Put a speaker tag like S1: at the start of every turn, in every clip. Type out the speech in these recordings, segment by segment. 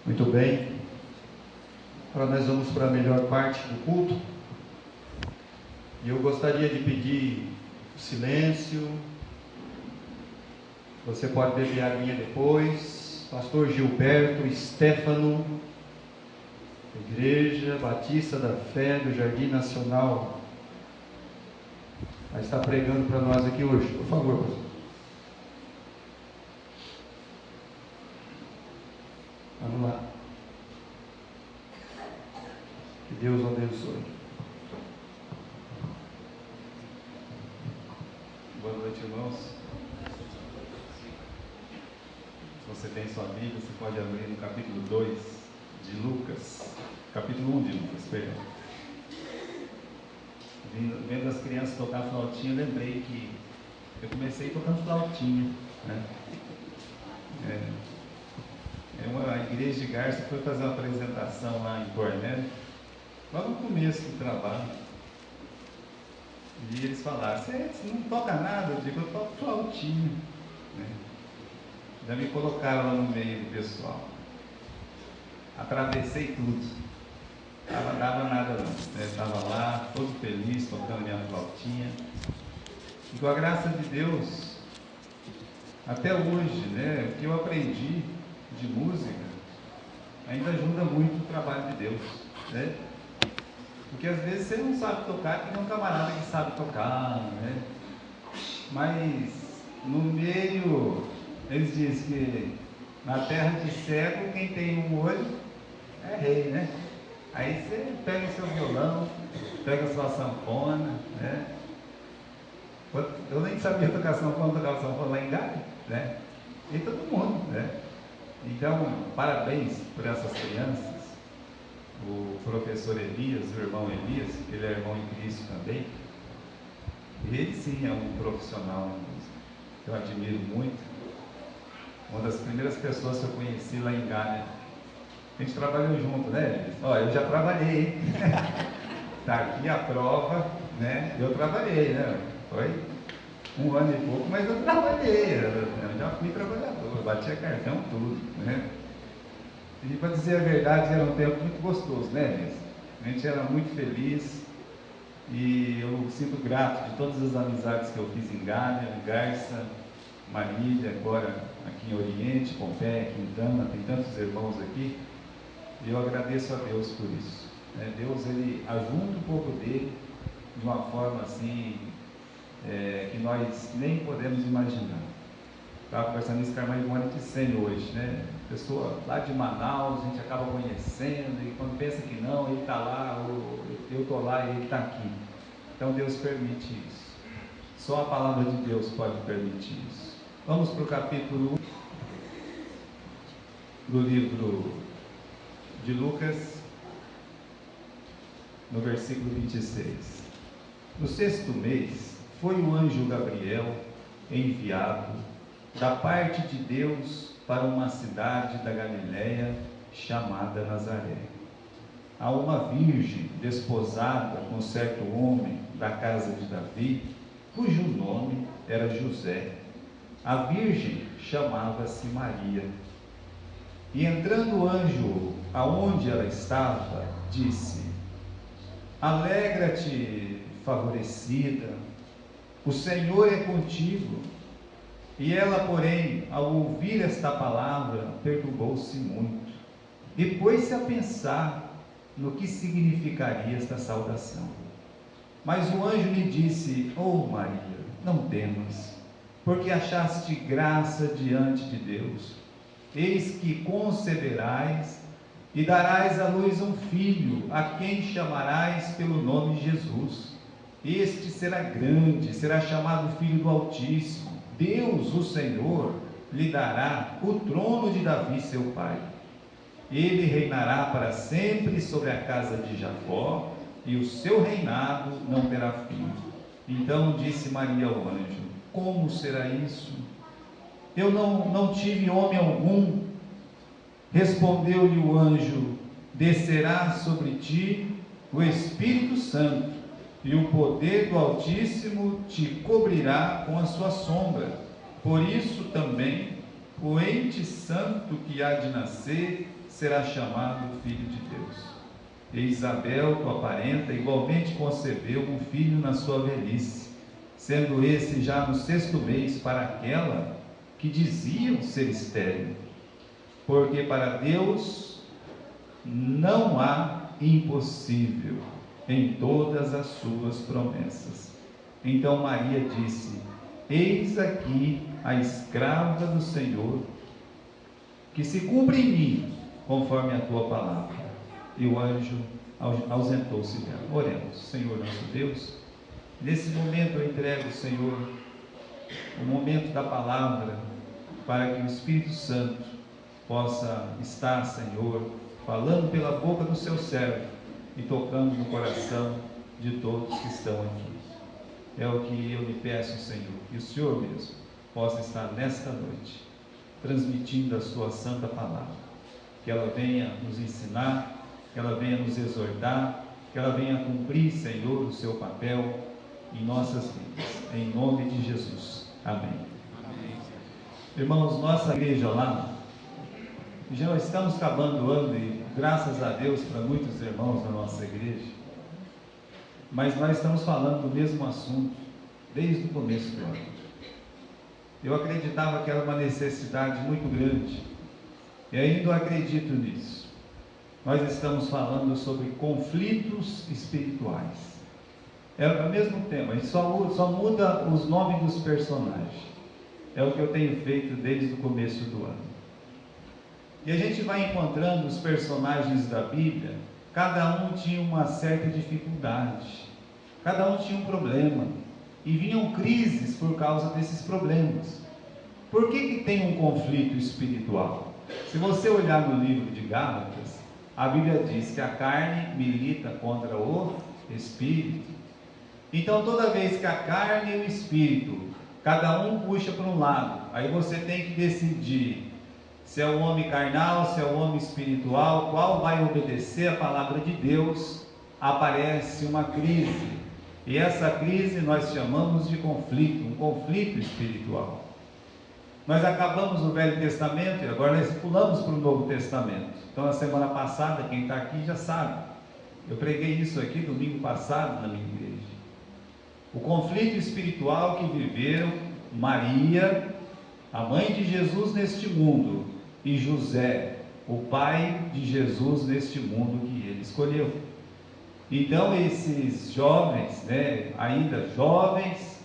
S1: Muito bem. Agora nós vamos para a melhor parte do culto. E eu gostaria de pedir silêncio. Você pode beber a aguinha depois. Pastor Gilberto Stefano, Igreja Batista da Fé do Jardim Nacional, vai estar pregando para nós aqui hoje. Por favor, pastor. Vamos lá. Que Deus o abençoe.
S2: Boa noite, irmãos. Se você tem sua Bíblia, você pode abrir no capítulo 2 de Lucas. Capítulo 1 de Lucas, perdão. Vendo as crianças tocar flautinha, eu lembrei que eu comecei tocando flautinha, né? A igreja de Garça foi fazer uma apresentação lá em Cornélio, logo no começo do trabalho. E eles falaram: você não toca nada? Eu digo: eu toco flautinha, né? Já me colocaram lá no meio do pessoal. Atravessei tudo. Não dava nada não. Estava lá, todo feliz, tocando minha flautinha. E com a graça de Deus, até hoje, né, o que eu aprendi de música ainda ajuda muito o trabalho de Deus, né? Porque às vezes você não sabe tocar, tem um camarada que sabe tocar, né? Mas no meio, eles dizem que na terra de cego, quem tem um olho é rei, né? Aí você pega o seu violão, pega a sua sanfona, né? Eu nem sabia tocar sanfona, tocava sanfona lá em Gávea, né? E todo mundo, né? Então, parabéns por essas crianças. O professor Elias, o irmão Elias, ele é irmão em Cristo também. Ele sim é um profissional em música. Eu admiro muito. Uma das primeiras pessoas que eu conheci lá em Gávea. A gente trabalhou junto, né, Elias? Ó, eu já trabalhei, hein? Tá aqui a prova, né? Eu trabalhei, né? Foi 1 ano e pouco, mas eu trabalhei. Eu já fui trabalhador, batia cartão, tudo, né? E para dizer a verdade, era um tempo muito gostoso, né, Elias? A gente era muito feliz. E eu sinto grato de todas as amizades que eu fiz em Gávea, Garça, Marília, agora aqui em Oriente, Pompeia, Quintana, tem tantos irmãos aqui. E eu agradeço a Deus por isso. Deus, ele ajunta um pouco dele de uma forma assim, que nós nem podemos imaginar. Estava conversando isso com a irmã Ivone Ticene hoje, né? Pessoa lá de Manaus, a gente acaba conhecendo, e quando pensa que não, ele está lá, eu estou lá e ele está aqui. Então Deus permite isso. Só a palavra de Deus pode permitir isso. Vamos para o capítulo 1 do livro de Lucas, no versículo 26. No 6º mês, foi o anjo Gabriel enviado da parte de Deus para uma cidade da Galiléia chamada Nazaré, a uma virgem desposada com certo homem da casa de Davi, cujo nome era José. A virgem chamava-se Maria. E entrando o anjo aonde ela estava, disse: alegra-te, favorecida, o Senhor é contigo. E ela, porém, ao ouvir esta palavra, perturbou-se muito, e pôs-se a pensar no que significaria esta saudação. Mas o anjo lhe disse: oh Maria, não temas, porque achaste graça diante de Deus. Eis que conceberás e darás à luz um filho, a quem chamarás pelo nome Jesus. Este será grande, será chamado Filho do Altíssimo. Deus, o Senhor, lhe dará o trono de Davi, seu pai. Ele reinará para sempre sobre a casa de Jacó, e o seu reinado não terá fim. Então disse Maria ao anjo: como será isso? Eu não tive homem algum. Respondeu-lhe o anjo: descerá sobre ti o Espírito Santo, e o poder do Altíssimo te cobrirá com a sua sombra. Por isso também o ente santo que há de nascer será chamado filho de Deus. E Isabel, tua parenta, igualmente concebeu um filho na sua velhice, sendo esse já no 6º mês para aquela que diziam ser estéril, porque para Deus não há impossível em todas as suas promessas. Então Maria disse: eis aqui a escrava do Senhor, que se cumpra em mim conforme a tua palavra. E o anjo ausentou-se dela. Oremos. Senhor nosso Deus, nesse momento eu entrego, Senhor, o momento da palavra, para que o Espírito Santo possa estar, Senhor, falando pela boca do seu servo e tocando no coração de todos que estão aqui. É o que eu lhe peço, Senhor, que o Senhor mesmo possa estar nesta noite transmitindo a sua santa palavra, que ela venha nos ensinar, que ela venha nos exortar, que ela venha cumprir, Senhor, o seu papel em nossas vidas, em nome de Jesus. Amém. Amém. Irmãos, nossa igreja lá, já estamos acabando o ano e graças a Deus para muitos irmãos da nossa igreja, mas nós estamos falando do mesmo assunto desde o começo do ano. Eu acreditava que era uma necessidade muito grande, e ainda acredito nisso. Nós estamos falando sobre conflitos espirituais. É o mesmo tema, a gente só muda os nomes dos personagens. É o que eu tenho feito desde o começo do ano. E a gente vai encontrando os personagens da Bíblia, cada um tinha uma certa dificuldade, cada um tinha um problema, e vinham crises por causa desses problemas. Por que tem um conflito espiritual? Se você olhar no livro de Gálatas, a Bíblia diz que a carne milita contra o espírito. Então toda vez que a carne e o espírito, cada um puxa para um lado, aí você tem que decidir se é o homem carnal, se é o homem espiritual, qual vai obedecer a palavra de Deus. Aparece uma crise, e essa crise nós chamamos de conflito, um conflito espiritual. Nós acabamos o Velho Testamento e agora nós pulamos para o Novo Testamento. Então na semana passada, quem está aqui já sabe, eu preguei isso aqui domingo passado na minha igreja. O conflito espiritual que viveram Maria, a mãe de Jesus neste mundo, e José, o pai de Jesus neste mundo que ele escolheu. Então esses jovens, ainda jovens,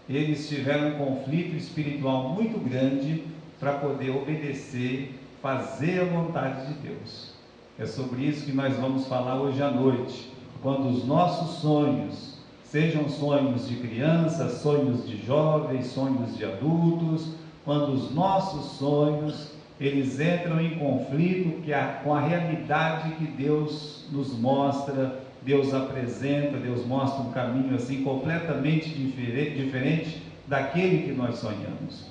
S2: eles tiveram um conflito espiritual muito grande para poder obedecer, fazer a vontade de Deus. É sobre isso que nós vamos falar hoje à noite. Quando os nossos sonhos, sejam sonhos de crianças, sonhos de jovens, sonhos de adultos, quando os nossos sonhos, eles entram em conflito com a realidade que Deus nos mostra, Deus apresenta, Deus mostra um caminho assim completamente diferente daquele que nós sonhamos.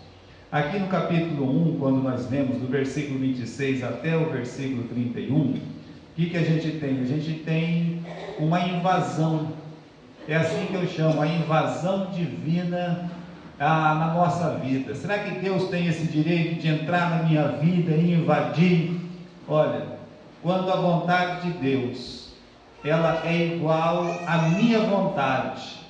S2: Aqui no capítulo 1, quando nós lemos do versículo 26 até o versículo 31, o que a gente tem? A gente tem uma invasão, é assim que eu chamo, a invasão divina na nossa vida. Será que Deus tem esse direito de entrar na minha vida e invadir? Olha, quando a vontade de Deus ela é igual à minha vontade,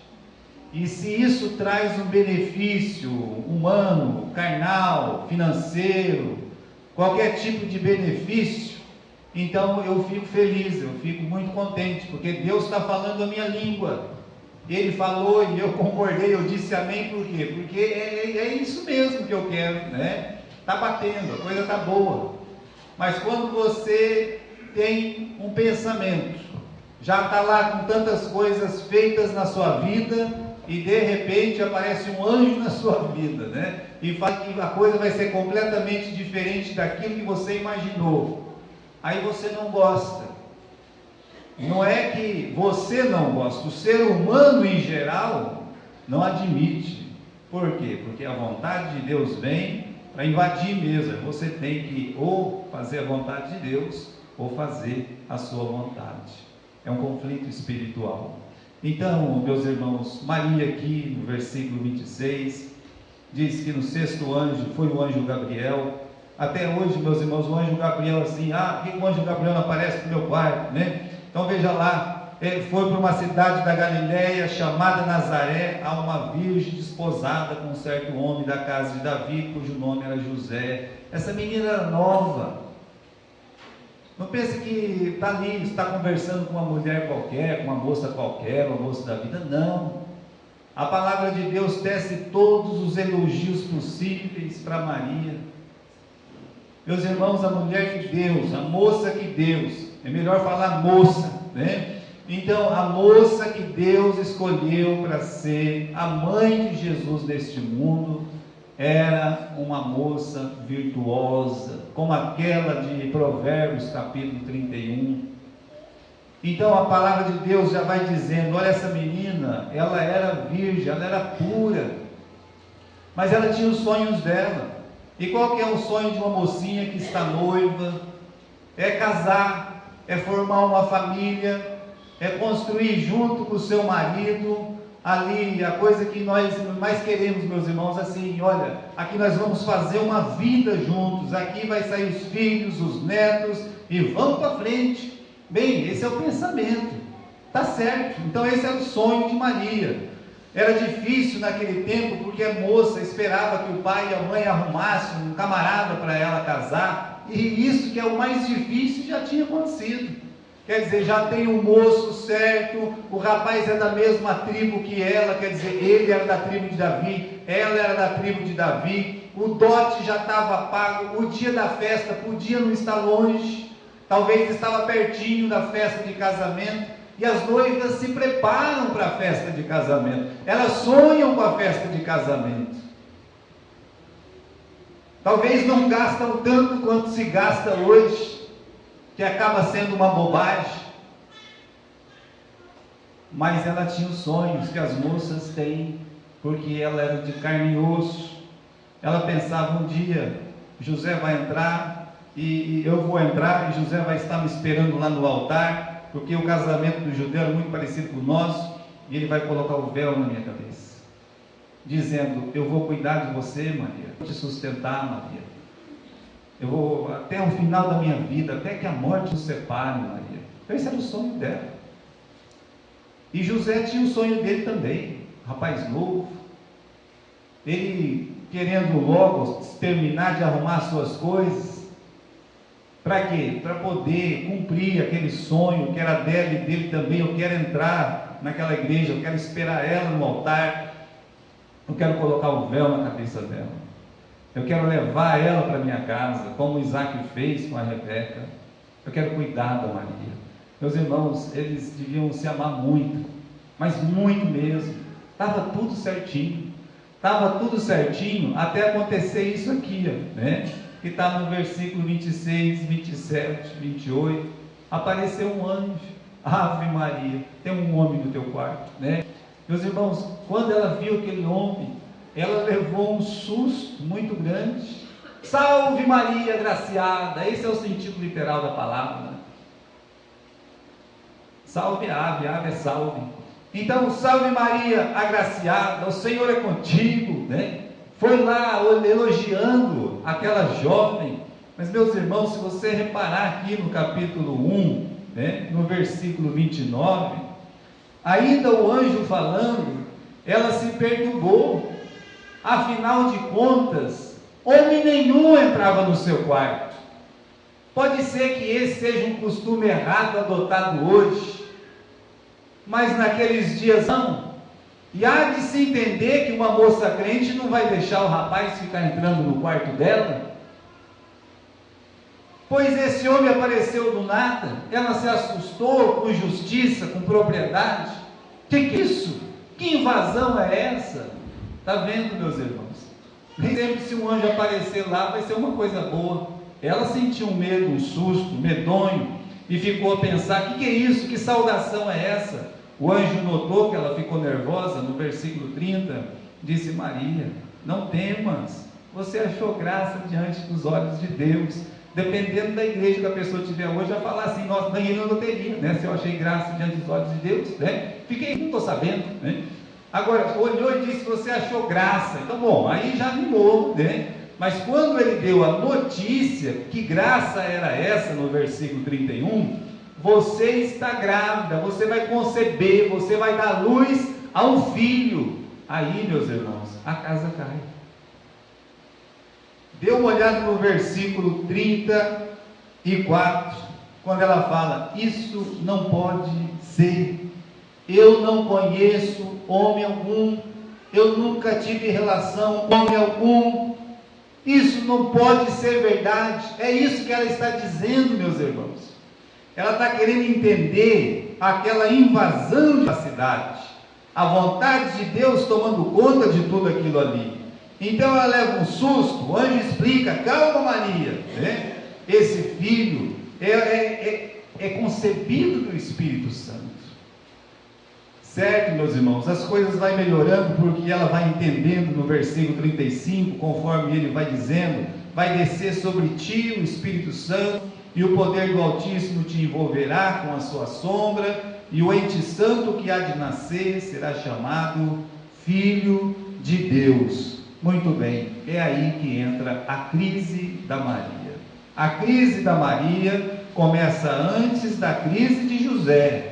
S2: e se isso traz um benefício humano, carnal, financeiro, qualquer tipo de benefício, então eu fico feliz, eu fico muito contente, porque Deus está falando a minha língua. Ele falou e eu concordei, eu disse amém. Por quê? Porque é isso mesmo que eu quero, né? Está batendo, a coisa está boa. Mas quando você tem um pensamento, já está lá com tantas coisas feitas na sua vida, e de repente aparece um anjo na sua vida, né? E fala que a coisa vai ser completamente diferente daquilo que você imaginou. Aí você não gosta. Não é que você não gosta, o ser humano em geral não admite. Por quê? Porque a vontade de Deus vem para invadir mesmo. Você tem que ou fazer a vontade de Deus ou fazer a sua vontade. É um conflito espiritual. Então, meus irmãos, Maria aqui no versículo 26 diz que no 6º anjo foi o anjo Gabriel. Até hoje, meus irmãos, o anjo Gabriel assim, por que o anjo Gabriel não aparece no meu quarto, né? Então veja lá, ele foi para uma cidade da Galileia chamada Nazaré, a uma virgem desposada com um certo homem da casa de Davi, cujo nome era José. Essa menina era nova. Não pense que está ali, está conversando com uma mulher qualquer, com uma moça qualquer, uma moça da vida. Não. A palavra de Deus tece todos os elogios possíveis para Maria. Meus irmãos, a mulher de Deus, a moça que Deus, é melhor falar moça, né? Então, a moça que Deus escolheu para ser a mãe de Jesus neste mundo, era uma moça virtuosa, como aquela de Provérbios capítulo 31. Então a palavra de Deus já vai dizendo, olha, essa menina, ela era virgem, ela era pura, mas ela tinha os sonhos dela. E qual que é o sonho de uma mocinha que está noiva? É casar, é formar uma família, é construir junto com o seu marido, ali, a coisa que nós mais queremos, meus irmãos, assim, olha, aqui nós vamos fazer uma vida juntos, aqui vai sair os filhos, os netos, e vamos para frente. Bem, esse é o pensamento, tá certo. Então esse era o sonho de Maria. Era difícil naquele tempo, porque a moça esperava que o pai e a mãe arrumassem um camarada para ela casar, e isso que é o mais difícil já tinha acontecido. Quer dizer, já tem um moço certo, o rapaz é da mesma tribo que ela, quer dizer, ele era da tribo de Davi, ela era da tribo de Davi, o dote já estava pago, o dia da festa podia não estar longe, talvez estava pertinho da festa de casamento, e as noivas se preparam para a festa de casamento, elas sonham com a festa de casamento. Talvez não gastam tanto quanto se gasta hoje, que acaba sendo uma bobagem, mas ela tinha os sonhos que as moças têm, porque ela era de carne e osso. Ela pensava, um dia José vai entrar, e eu vou entrar, e José vai estar me esperando lá no altar, porque o casamento do judeu era muito parecido com o nosso, e ele vai colocar o véu na minha cabeça, dizendo, eu vou cuidar de você, Maria, vou te sustentar, Maria, eu vou até o final da minha vida, até que a morte nos separe, Maria. Então esse era o sonho dela. E José tinha o sonho dele também, rapaz novo, ele querendo logo terminar de arrumar suas coisas. Para quê? Para poder cumprir aquele sonho que era dela e dele também. Eu quero entrar naquela igreja, eu quero esperar ela no altar, eu quero colocar o véu na cabeça dela. Eu quero levar ela para minha casa, como Isaac fez com a Rebeca. Eu quero cuidar da Maria. Meus irmãos, eles deviam se amar muito, mas muito mesmo. Estava tudo certinho. Estava tudo certinho até acontecer isso aqui, né? Que está no versículo 26, 27, 28. Apareceu um anjo. Ave Maria, tem um homem no teu quarto, né? Meus irmãos, quando ela viu aquele homem, ela levou um susto muito grande. Salve Maria, agraciada. Esse é o sentido literal da palavra. Salve ave, ave é salve. Então, salve Maria, agraciada, o Senhor é contigo, né? Foi lá elogiando aquela jovem. Mas meus irmãos, se você reparar aqui no capítulo 1, né, no versículo 29, ainda o anjo falando, ela se perturbou. Afinal de contas, homem nenhum entrava no seu quarto. Pode ser que esse seja um costume errado adotado hoje, mas naqueles dias não. E há de se entender que uma moça crente não vai deixar o rapaz ficar entrando no quarto dela. Pois esse homem apareceu do nada, ela se assustou com justiça, com propriedade. Que é isso? Que invasão é essa? Está vendo, meus irmãos? Nem sempre se um anjo aparecer lá vai ser uma coisa boa. Ela sentiu um medo, um susto, medonho, e ficou a pensar, que é isso? Que saudação é essa? O anjo notou que ela ficou nervosa. No versículo 30, disse, Maria, não temas, você achou graça diante dos olhos de Deus. Dependendo da igreja que a pessoa tiver hoje, vai falar assim, nossa, ganhei na loteria, né? Se eu achei graça diante dos olhos de Deus, né? Fiquei, não estou sabendo, né? Agora, olhou e disse, você achou graça. Então, bom, aí já animou, né? Mas quando ele deu a notícia, que graça era essa no versículo 31, você está grávida, você vai conceber, você vai dar luz a um filho. Aí, meus irmãos, a casa cai. Dê uma olhada no versículo 34, quando ela fala: isso não pode ser, eu não conheço homem algum, eu nunca tive relação com homem algum, isso não pode ser verdade. É isso que ela está dizendo, meus irmãos. Ela está querendo entender aquela invasão da cidade, a vontade de Deus tomando conta de tudo aquilo ali. Então ela leva um susto, o anjo explica: calma, Maria, né? Esse filho é concebido do Espírito Santo. Certo, meus irmãos? As coisas vão melhorando, porque ela vai entendendo no versículo 35, conforme ele vai dizendo: vai descer sobre ti o Espírito Santo, e o poder do Altíssimo te envolverá com a sua sombra, e o ente santo que há de nascer será chamado Filho de Deus. Muito bem, é aí que entra a crise da Maria. A crise da Maria começa antes da crise de José,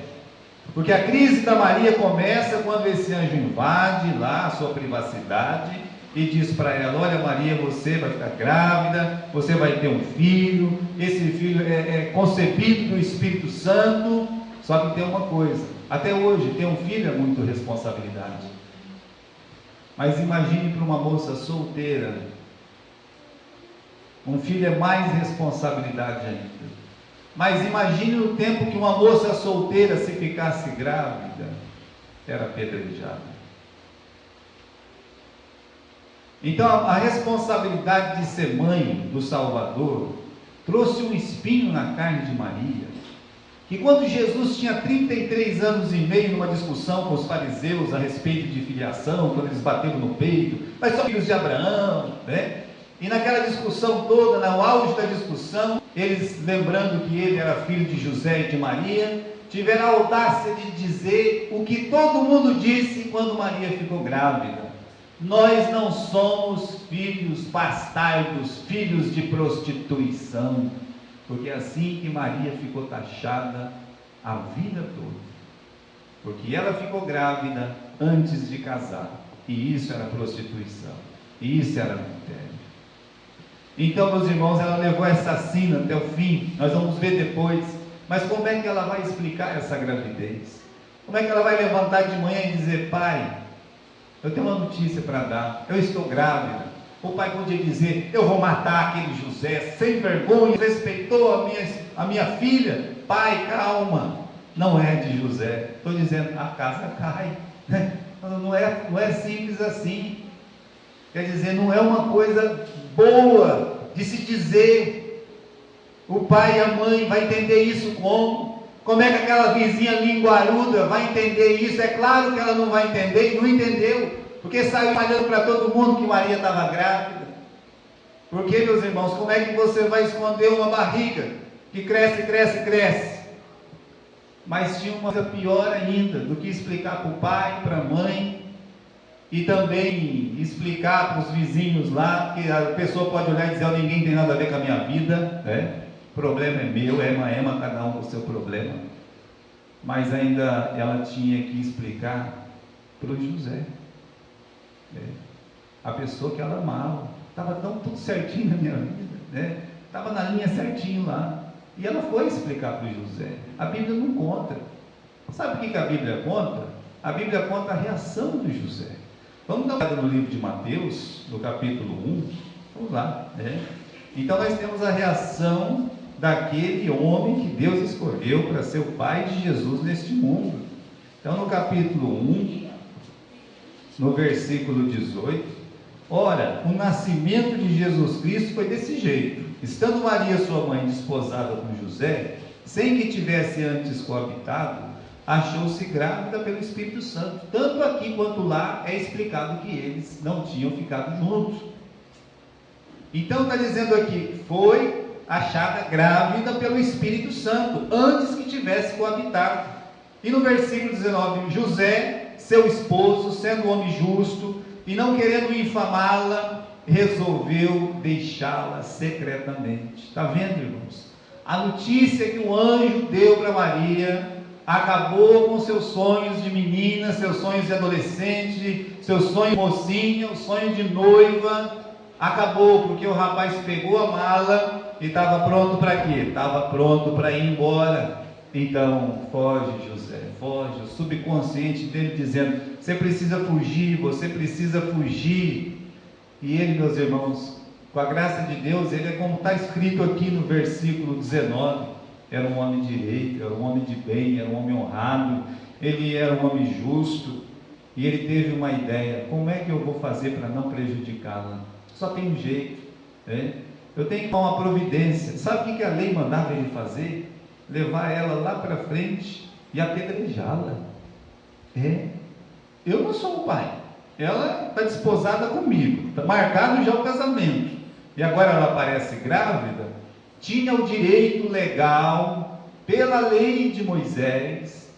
S2: porque a crise da Maria começa quando esse anjo invade lá a sua privacidade e diz para ela: olha, Maria, você vai ficar grávida, você vai ter um filho, esse filho é concebido do Espírito Santo. Só que tem uma coisa, até hoje ter um filho é muito responsabilidade. Mas imagine para uma moça solteira, um filho é mais responsabilidade ainda. Mas imagine o tempo que uma moça solteira, se ficasse grávida, era apedrejada. Então a responsabilidade de ser mãe do Salvador trouxe um espinho na carne de Maria, que quando Jesus tinha 33 anos e meio, numa discussão com os fariseus a respeito de filiação, quando eles bateram no peito: mas são filhos de Abraão, né? E naquela discussão toda, no auge da discussão, eles, lembrando que ele era filho de José e de Maria, tiveram a audácia de dizer o que todo mundo disse quando Maria ficou grávida: nós não somos filhos bastardos, filhos de prostituição. Porque é assim que Maria ficou taxada a vida toda, porque ela ficou grávida antes de casar, e isso era prostituição, e isso era adultério. Então, meus irmãos, ela levou essa sina até o fim. Nós vamos ver depois. Mas como é que ela vai explicar essa gravidez? Como é que ela vai levantar de manhã e dizer: pai, eu tenho uma notícia para dar, eu estou grávida? O pai podia dizer: eu vou matar aquele José, sem vergonha, respeitou a minha filha. Pai, calma, não é de José. Estou dizendo, a casa cai, né? Não é simples assim. Quer dizer, não é uma coisa boa de se dizer. O pai e a mãe vai entender isso como? Como é que aquela vizinha linguaruda vai entender isso? É claro que ela não vai entender, e não entendeu, porque saiu falando para todo mundo que Maria estava grávida. Porque, meus irmãos, como é que você vai esconder uma barriga que cresce, cresce, cresce? Mas tinha uma coisa pior ainda do que explicar para o pai, para a mãe, e também explicar para os vizinhos lá, que a pessoa pode olhar e dizer: ninguém tem nada a ver com a minha vida, né? O problema é meu, ema, cada um com o seu problema. Mas ainda ela tinha que explicar para o José, a pessoa que ela amava. Estava tudo certinho na minha vida, né? Estava na linha certinho lá, e ela foi explicar para o José. A Bíblia não conta. Sabe o que a Bíblia conta? A Bíblia conta a reação do José. Vamos dar uma olhada no livro de Mateus, no capítulo 1, vamos lá, né? Então nós temos a reação daquele homem que Deus escolheu para ser o pai de Jesus neste mundo. Então no capítulo 1, no versículo 18: ora, o nascimento de Jesus Cristo foi desse jeito: estando Maria sua mãe desposada com José, sem que tivesse antes coabitado, achou-se grávida pelo Espírito Santo. Tanto aqui quanto lá é explicado que eles não tinham ficado juntos. Então está dizendo aqui: foi achada grávida pelo Espírito Santo, antes que tivesse coabitado. E no versículo 19: José, seu esposo, sendo homem justo, e não querendo infamá-la, resolveu deixá-la secretamente. Está vendo, irmãos? A notícia que o anjo deu para Maria acabou com seus sonhos de menina, seus sonhos de adolescente, seus sonhos de mocinha, o sonho de noiva. Acabou, porque o rapaz pegou a mala e estava pronto para quê? Estava pronto para ir embora. Então, foge, José, foge. O subconsciente dele dizendo: você precisa fugir, você precisa fugir. E ele, meus irmãos, com a graça de Deus, ele é como está escrito aqui no versículo 19. Era um homem direito, era um homem de bem, era um homem honrado, ele era um homem justo. E ele teve uma ideia: como é que eu vou fazer para não prejudicá-la? Só tem um jeito, né? Eu tenho que tomar uma providência. Sabe o que a lei mandava ele fazer? Levar ela lá para frente e apedrejá-la. Eu não sou o pai, ela está desposada comigo, está marcado já o casamento, e agora ela aparece grávida. Tinha o direito legal, pela lei de Moisés,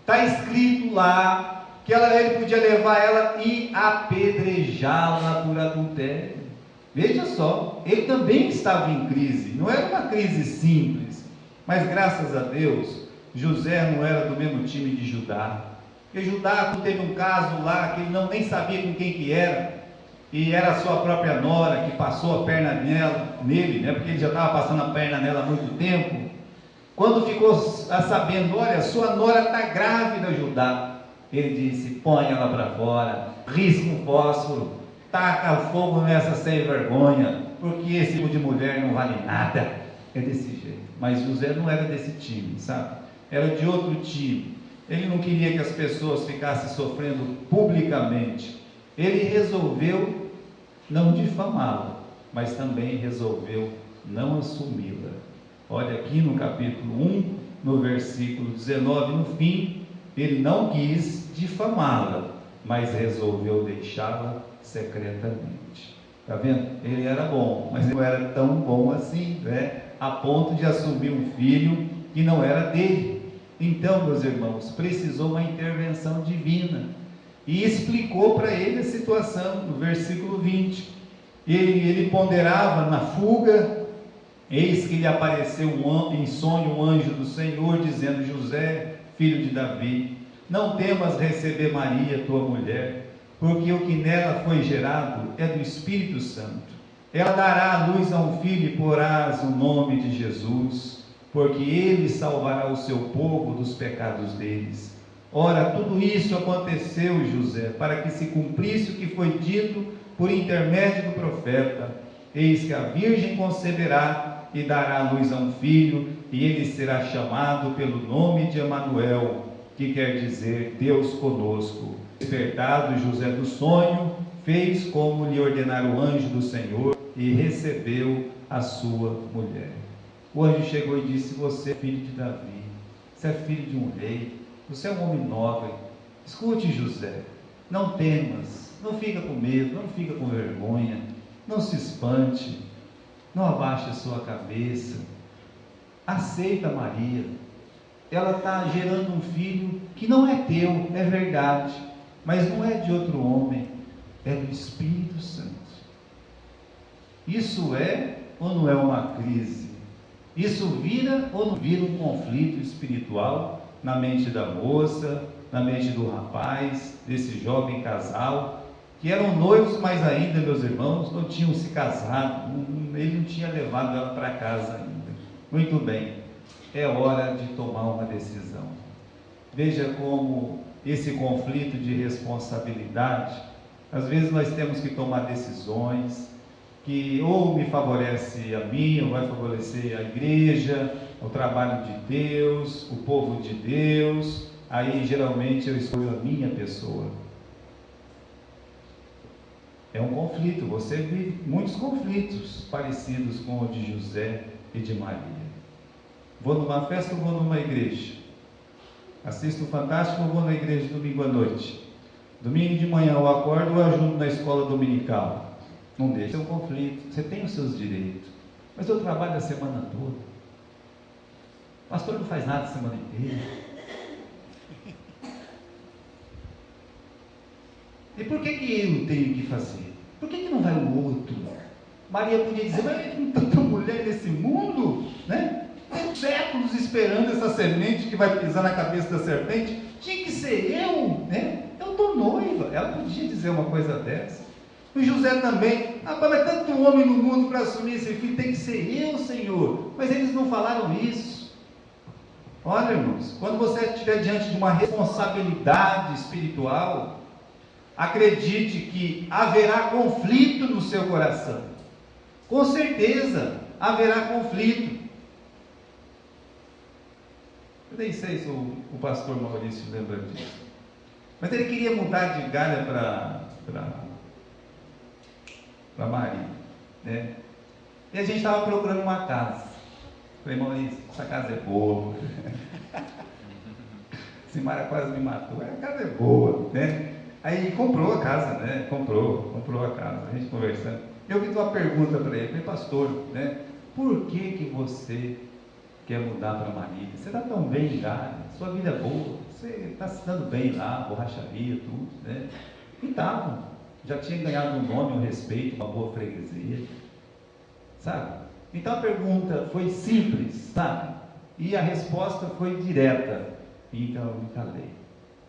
S2: está escrito lá que ele podia levar ela e apedrejá-la por adultério. Veja só, ele também estava em crise, não era uma crise simples, mas graças a Deus, José não era do mesmo time de Judá, porque Judá teve um caso lá, que ele nem sabia com quem que era, e era a sua própria nora, que passou a perna nele, né, porque ele já estava passando a perna nela há muito tempo. Quando ficou sabendo: olha, sua nora está grávida, Judá, ele disse: põe ela para fora, risca um fósforo, taca fogo nessa sem vergonha, porque esse tipo de mulher não vale nada. É desse jeito. Mas José não era desse time, sabe? Era de outro time. Ele não queria que as pessoas ficassem sofrendo publicamente. Ele resolveu não difamá-la, mas também resolveu não assumi-la. Olha aqui no capítulo 1, no versículo 19, no fim, ele não quis difamá-la, mas resolveu deixá-la secretamente. Está vendo? Ele era bom, mas não era tão bom assim, né? A ponto de assumir um filho que não era dele. Então, meus irmãos, precisou uma intervenção divina, e explicou para ele a situação, no versículo 20. Ele ponderava na fuga, eis que lhe apareceu em sonho um anjo do Senhor, dizendo: José, filho de Davi, não temas receber Maria, tua mulher, porque o que nela foi gerado é do Espírito Santo. Ela dará à luz a um filho e porás o nome de Jesus, porque ele salvará o seu povo dos pecados deles. Ora, tudo isso aconteceu, José, para que se cumprisse o que foi dito por intermédio do profeta: eis que a virgem conceberá e dará à luz a um filho, e ele será chamado pelo nome de Emanuel, que quer dizer Deus conosco. Despertado José do sonho, fez como lhe ordenara o anjo do Senhor e recebeu a sua mulher. O anjo chegou e disse: você é filho de Davi, você é filho de um rei, você é um homem nobre. Escute, José, não temas, não fica com medo, não fica com vergonha, não se espante, não abaixe a sua cabeça, aceita Maria. Ela está gerando um filho que não é teu, é verdade, mas não é de outro homem, é do Espírito Santo. Isso é ou não é uma crise? Isso vira ou não vira um conflito espiritual na mente da moça, na mente do rapaz, desse jovem casal, que eram noivos, mas ainda, meus irmãos, não tinham se casado, ele não tinha levado ela para casa ainda. Muito bem, é hora de tomar uma decisão. Veja como esse conflito de responsabilidade, às vezes nós temos que tomar decisões que ou me favorece a mim, ou vai favorecer a igreja, o trabalho de Deus, o povo de Deus. Aí geralmente eu escolho a minha pessoa. É um conflito, você vive muitos conflitos parecidos com o de José e de Maria. Vou numa festa ou vou numa igreja? Assisto o Fantástico ou vou na igreja domingo à noite? Domingo de manhã eu acordo ou ajudo na escola dominical? Não deixa, é um conflito. Você tem os seus direitos, mas eu trabalho a semana toda. O pastor não faz nada a semana inteira. E por que eu tenho que fazer? Por que não vai o outro? Maria podia dizer, mas tem tanta mulher nesse mundo, né? Tem séculos esperando essa semente que vai pisar na cabeça da serpente. Tinha que ser eu, né? Eu estou noiva. Ela podia dizer uma coisa dessa. O José também, rapaz, mas tanto homem no mundo para assumir esse filho, tem que ser eu, Senhor. Mas eles não falaram isso. Olha, irmãos, quando você estiver diante de uma responsabilidade espiritual, acredite que haverá conflito no seu coração. Com certeza haverá conflito. Eu nem sei se o pastor Maurício lembra disso. Mas ele queria mudar de Galha para Maria, né? E a gente estava procurando uma casa. Falei, Maurício, essa casa é boa. Simara quase me matou. A casa é boa, né? Aí comprou a casa, né? Comprou a casa. A gente conversando. Eu fiz uma pergunta para ele. Falei, pastor, né? Por que você quer mudar para Marília? Você está tão bem em Galha, sua vida é boa, você está se dando bem lá, borracharia, tudo, né? E estava, já tinha ganhado um nome, um respeito, uma boa freguesia, sabe? Então a pergunta foi simples, sabe? E a resposta foi direta. Então eu me calei,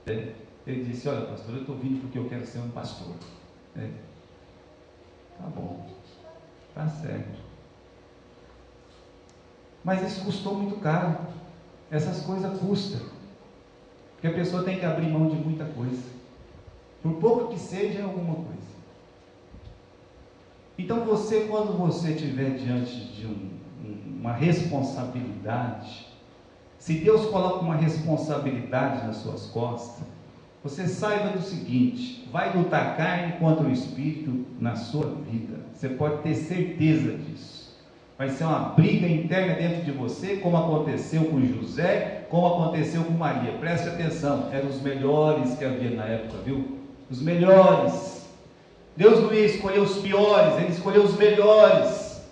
S2: né? Ele disse, olha pastor, eu estou vindo porque eu quero ser um pastor, né? Tá bom, tá certo. Mas isso custou muito caro. Essas coisas custam. Porque a pessoa tem que abrir mão de muita coisa. Por pouco que seja, é alguma coisa. Então você, quando você estiver diante de uma responsabilidade, se Deus coloca uma responsabilidade nas suas costas, você saiba do seguinte, vai lutar carne contra o Espírito na sua vida. Você pode ter certeza disso. Vai ser uma briga interna dentro de você, como aconteceu com José, como aconteceu com Maria. Preste atenção, eram os melhores que havia na época, viu? Os melhores. Deus não ia escolher os piores, Ele escolheu os melhores.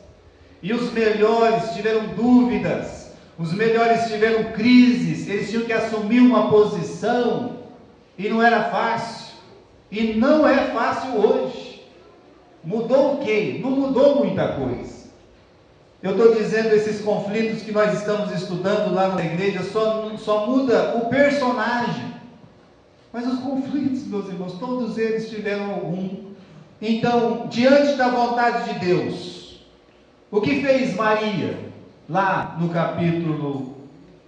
S2: E os melhores tiveram dúvidas, os melhores tiveram crises, eles tinham que assumir uma posição, e não era fácil. E não é fácil hoje. Mudou o quê? Não mudou muita coisa. Eu estou dizendo, esses conflitos que nós estamos estudando lá na igreja, só muda o personagem. Mas os conflitos, meus irmãos, todos eles tiveram algum. Então, diante da vontade de Deus, o que fez Maria? Lá no capítulo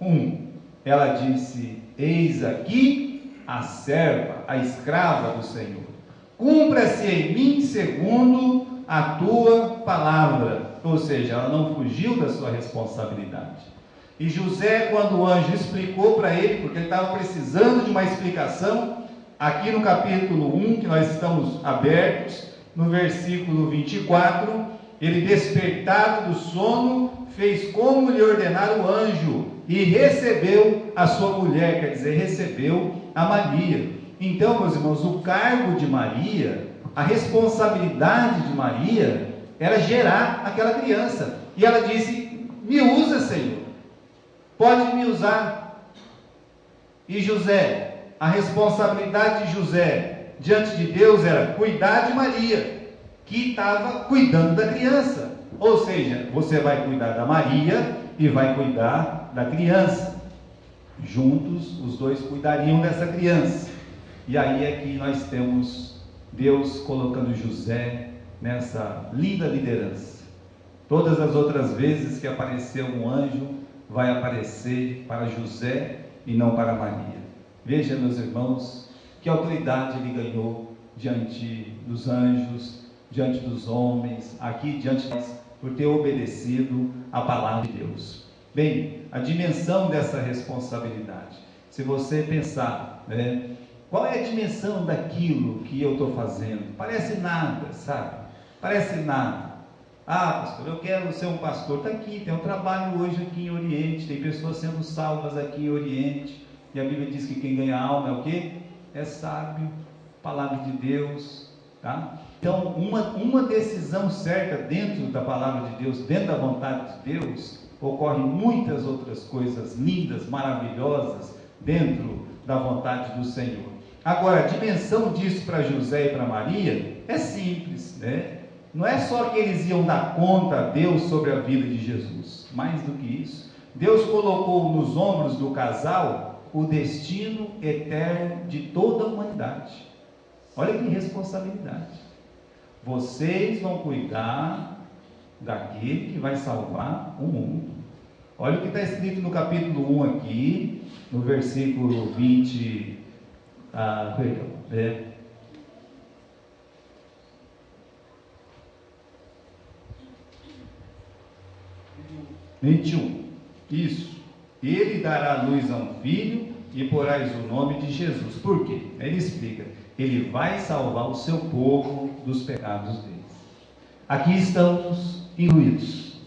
S2: 1, ela disse, eis aqui a serva, a escrava do Senhor. Cumpra-se em mim segundo a tua palavra. Ou seja, ela não fugiu da sua responsabilidade. E José, quando o anjo explicou para ele, porque ele estava precisando de uma explicação, aqui no capítulo 1, que nós estamos abertos, no versículo 24, ele, despertado do sono, fez como lhe ordenara o anjo, e recebeu a sua mulher, quer dizer, recebeu a Maria. Então, meus irmãos, o cargo de Maria, a responsabilidade de Maria, era gerar aquela criança. E ela disse, me usa, Senhor, pode me usar. E José, a responsabilidade de José diante de Deus era cuidar de Maria, que estava cuidando da criança. Ou seja, você vai cuidar da Maria e vai cuidar da criança. Juntos, os dois cuidariam dessa criança. E aí é que nós temos Deus colocando José nessa linda liderança. Todas as outras vezes que apareceu um anjo, vai aparecer para José e não para Maria. Veja, meus irmãos, que autoridade ele ganhou diante dos anjos, diante dos homens, aqui diante de nós, por ter obedecido a palavra de Deus. Bem, a dimensão dessa responsabilidade, se você pensar, né, qual é a dimensão daquilo que eu estou fazendo? Parece nada, sabe? Parece nada. Ah, pastor, eu quero ser um pastor. Está aqui, tem um trabalho hoje aqui em Oriente, tem pessoas sendo salvas aqui em Oriente, e a Bíblia diz que quem ganha alma é o quê? É sábio, palavra de Deus, tá? Então, uma decisão certa dentro da palavra de Deus, dentro da vontade de Deus, ocorrem muitas outras coisas lindas, maravilhosas, dentro da vontade do Senhor. Agora, a dimensão disso para José e para Maria é simples, né? não é só que eles iam dar conta a Deus sobre a vida de Jesus, mais do que isso, Deus colocou nos ombros do casal o destino eterno de toda a humanidade. Olha que responsabilidade. Vocês vão cuidar daquele que vai salvar o mundo. Olha o que está escrito no capítulo 1 aqui, no versículo 20, 21. Isso. Ele dará luz a um filho e porás o nome de Jesus. Por quê? Ele explica. Ele vai salvar o seu povo dos pecados deles. Aqui estamos incluídos.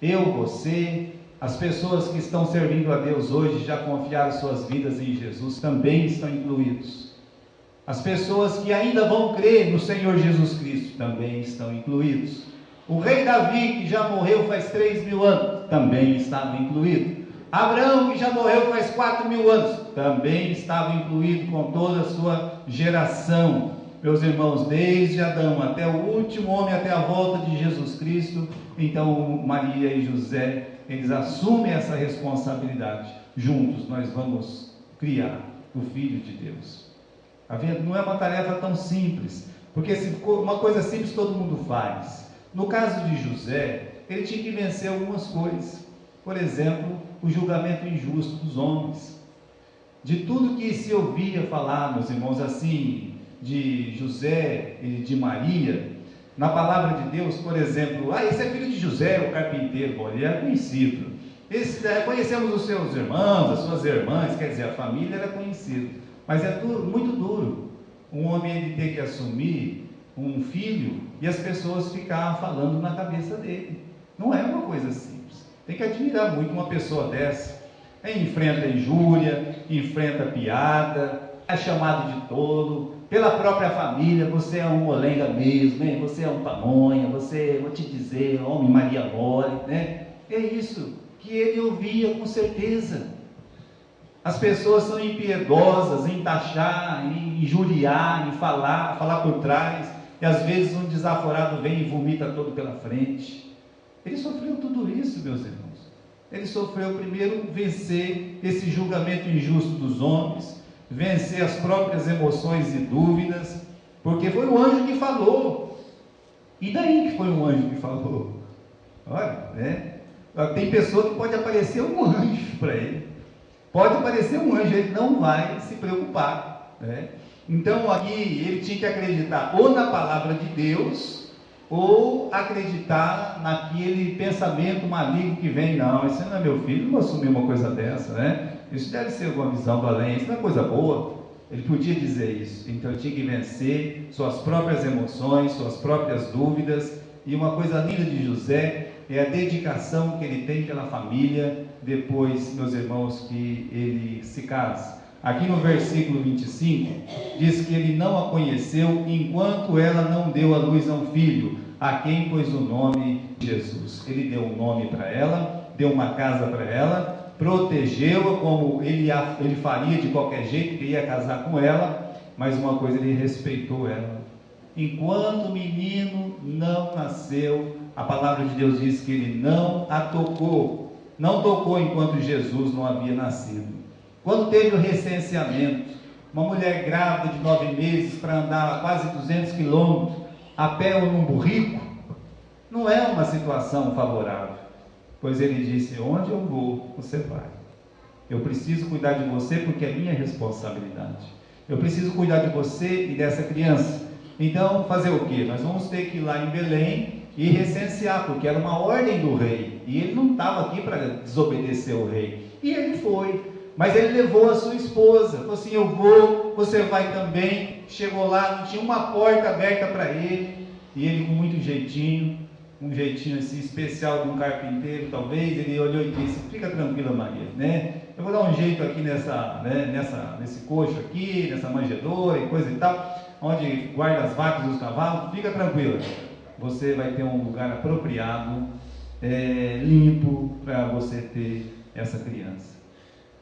S2: Eu, você, as pessoas que estão servindo a Deus hoje, já confiaram suas vidas em Jesus, também estão incluídos. As pessoas que ainda vão crer no Senhor Jesus Cristo, também estão incluídos. O rei Davi, que já morreu faz 3.000 anos, também estava incluído. Abraão, que já morreu faz 4.000 anos, também estava incluído com toda a sua geração. Meus irmãos, desde Adão até o último homem, até a volta de Jesus Cristo, então Maria e José, eles assumem essa responsabilidade. Juntos nós vamos criar o Filho de Deus. Tá vendo? Não é uma tarefa tão simples, porque se for uma coisa simples todo mundo faz. No caso de José, ele tinha que vencer algumas coisas. Por exemplo, o julgamento injusto dos homens. De tudo que se ouvia falar, meus irmãos, assim, de José e de Maria, na palavra de Deus, por exemplo, esse é filho de José, o carpinteiro. Bom, ele era conhecido. Conhecemos os seus irmãos, as suas irmãs, quer dizer, a família era conhecida. Mas é duro, muito duro, um homem ele ter que assumir um filho e as pessoas ficarem falando na cabeça dele. Não é uma coisa simples. Tem que admirar muito uma pessoa dessa. Enfrenta injúria, enfrenta piada, é chamado de tolo, pela própria família. Você é um molenga mesmo, né? Você é um pamonha, você, vou te dizer, homem Maria mole, né? É isso que ele ouvia com certeza. As pessoas são impiedosas em taxar, em injuriar, em falar por trás, e às vezes um desaforado vem e vomita todo pela frente. Ele sofreu tudo isso, meus irmãos. Ele sofreu primeiro vencer esse julgamento injusto dos homens, vencer as próprias emoções e dúvidas, porque foi o anjo que falou. E daí que foi um anjo que falou? Olha, né? Tem pessoa que pode aparecer um anjo para ele. Pode aparecer um anjo, ele não vai se preocupar, né? Então aqui ele tinha que acreditar ou na palavra de Deus, ou acreditar naquele pensamento maligno que vem. Não, esse não é meu filho, não vou assumir uma coisa dessa, né? Isso deve ser alguma visão do além, isso não é coisa boa. Ele podia dizer isso. Então ele tinha que vencer suas próprias emoções, suas próprias dúvidas. E uma coisa linda de José é a dedicação que ele tem pela família, depois, meus irmãos, que ele se casa. Aqui no versículo 25, diz que ele não a conheceu enquanto ela não deu à luz a um filho, a quem pôs o nome de Jesus. Ele deu um nome para ela, deu uma casa para ela, protegeu-a como ele faria de qualquer jeito, que ia casar com ela, mas uma coisa, ele respeitou ela. Enquanto o menino não nasceu, a palavra de Deus diz que ele não a tocou. Não tocou enquanto Jesus não havia nascido. Quando teve o recenseamento, uma mulher grávida de 9 meses para andar quase 200 quilômetros a pé ou num burrico, não é uma situação favorável. Pois ele disse: onde eu vou, você vai. Eu preciso cuidar de você porque é minha responsabilidade. Eu preciso cuidar de você e dessa criança. Então, fazer o quê? Nós vamos ter que ir lá em Belém e recensear, porque era uma ordem do rei, e ele não estava aqui para desobedecer o rei, e ele foi, mas ele levou a sua esposa, falou assim: eu vou, você vai também. Chegou lá, não tinha uma porta aberta para ele, e ele com muito jeitinho, um jeitinho assim especial de um carpinteiro, talvez, ele olhou e disse: fica tranquila, Maria, né? Eu vou dar um jeito aqui nesse coxo aqui, nessa manjedoura e coisa e tal, onde guarda as vacas e os cavalos, fica tranquila. Você vai ter um lugar apropriado, limpo, para você ter essa criança.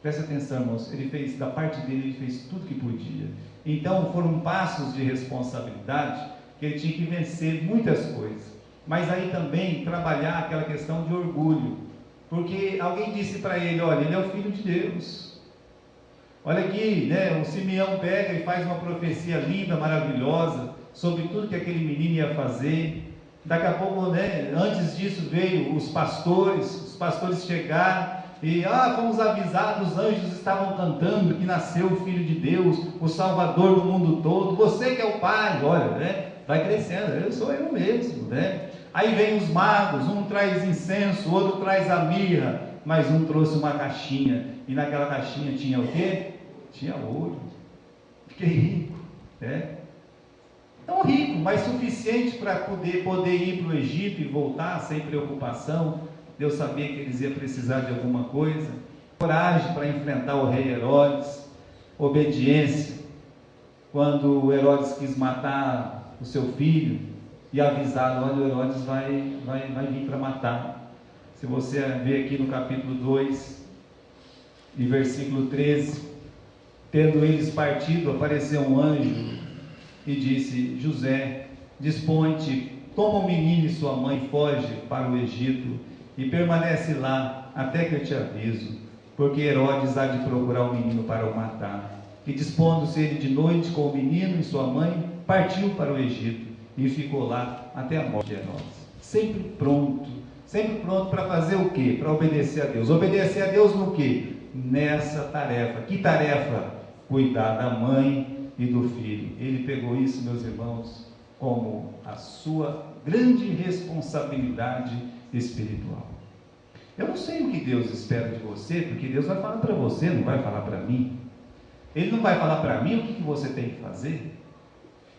S2: Preste atenção, irmãos, ele fez, da parte dele, ele fez tudo que podia. Então foram passos de responsabilidade que ele tinha que vencer muitas coisas. Mas aí também trabalhar aquela questão de orgulho, porque alguém disse para ele: olha, ele é o Filho de Deus. Olha aqui, né, o Simeão pega e faz uma profecia linda, maravilhosa, sobre tudo que aquele menino ia fazer. Daqui a pouco, né, antes disso veio os pastores chegaram e fomos avisados, os anjos estavam cantando que nasceu o Filho de Deus, o Salvador do mundo todo, você que é o Pai, olha, né, vai crescendo, sou eu mesmo, né? Aí vem os magos, um traz incenso, o outro traz a mirra, mas um trouxe uma caixinha, e naquela caixinha tinha o quê? Tinha ouro. Fiquei rico, né? Não rico, mas suficiente para poder ir para o Egito e voltar sem preocupação. Deus sabia que eles iam precisar de alguma coisa. Coragem para enfrentar o rei Herodes. Obediência, quando Herodes quis matar o seu filho e avisaram: olha, o Herodes vai vir para matar. Se você ver aqui no capítulo 2 e versículo 13, tendo eles partido, apareceu um anjo e disse: José, dispõe-te, toma o menino e sua mãe, foge para o Egito e permanece lá até que eu te aviso, porque Herodes há de procurar o menino para o matar. E dispondo-se ele de noite com o menino e sua mãe, partiu para o Egito e ficou lá até a morte de Herodes. Sempre pronto para fazer o quê? Para obedecer a Deus. Obedecer a Deus no quê? Nessa tarefa. Que tarefa? Cuidar da mãe e do filho. Ele pegou isso, meus irmãos, como a sua grande responsabilidade espiritual. Eu não sei o que Deus espera de você, porque Deus vai falar para você, não vai falar para mim. Ele não vai falar para mim o que você tem que fazer.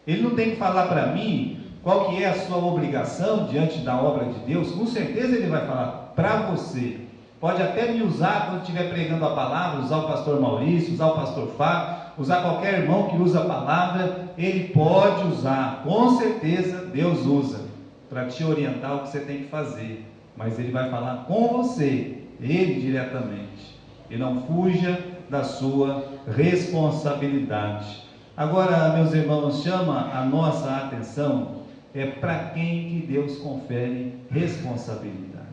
S2: Ele não tem que falar para mim qual que é a sua obrigação diante da obra de Deus. Com certeza ele vai falar para você. Pode até me usar quando estiver pregando a palavra, usar o pastor Maurício, usar o pastor Fábio, usar qualquer irmão que usa a palavra. Ele pode usar, com certeza Deus usa, para te orientar o que você tem que fazer. Mas ele vai falar com você, ele diretamente. E não fuja da sua responsabilidade. Agora, meus irmãos, chama a nossa atenção para quem que Deus confere responsabilidade.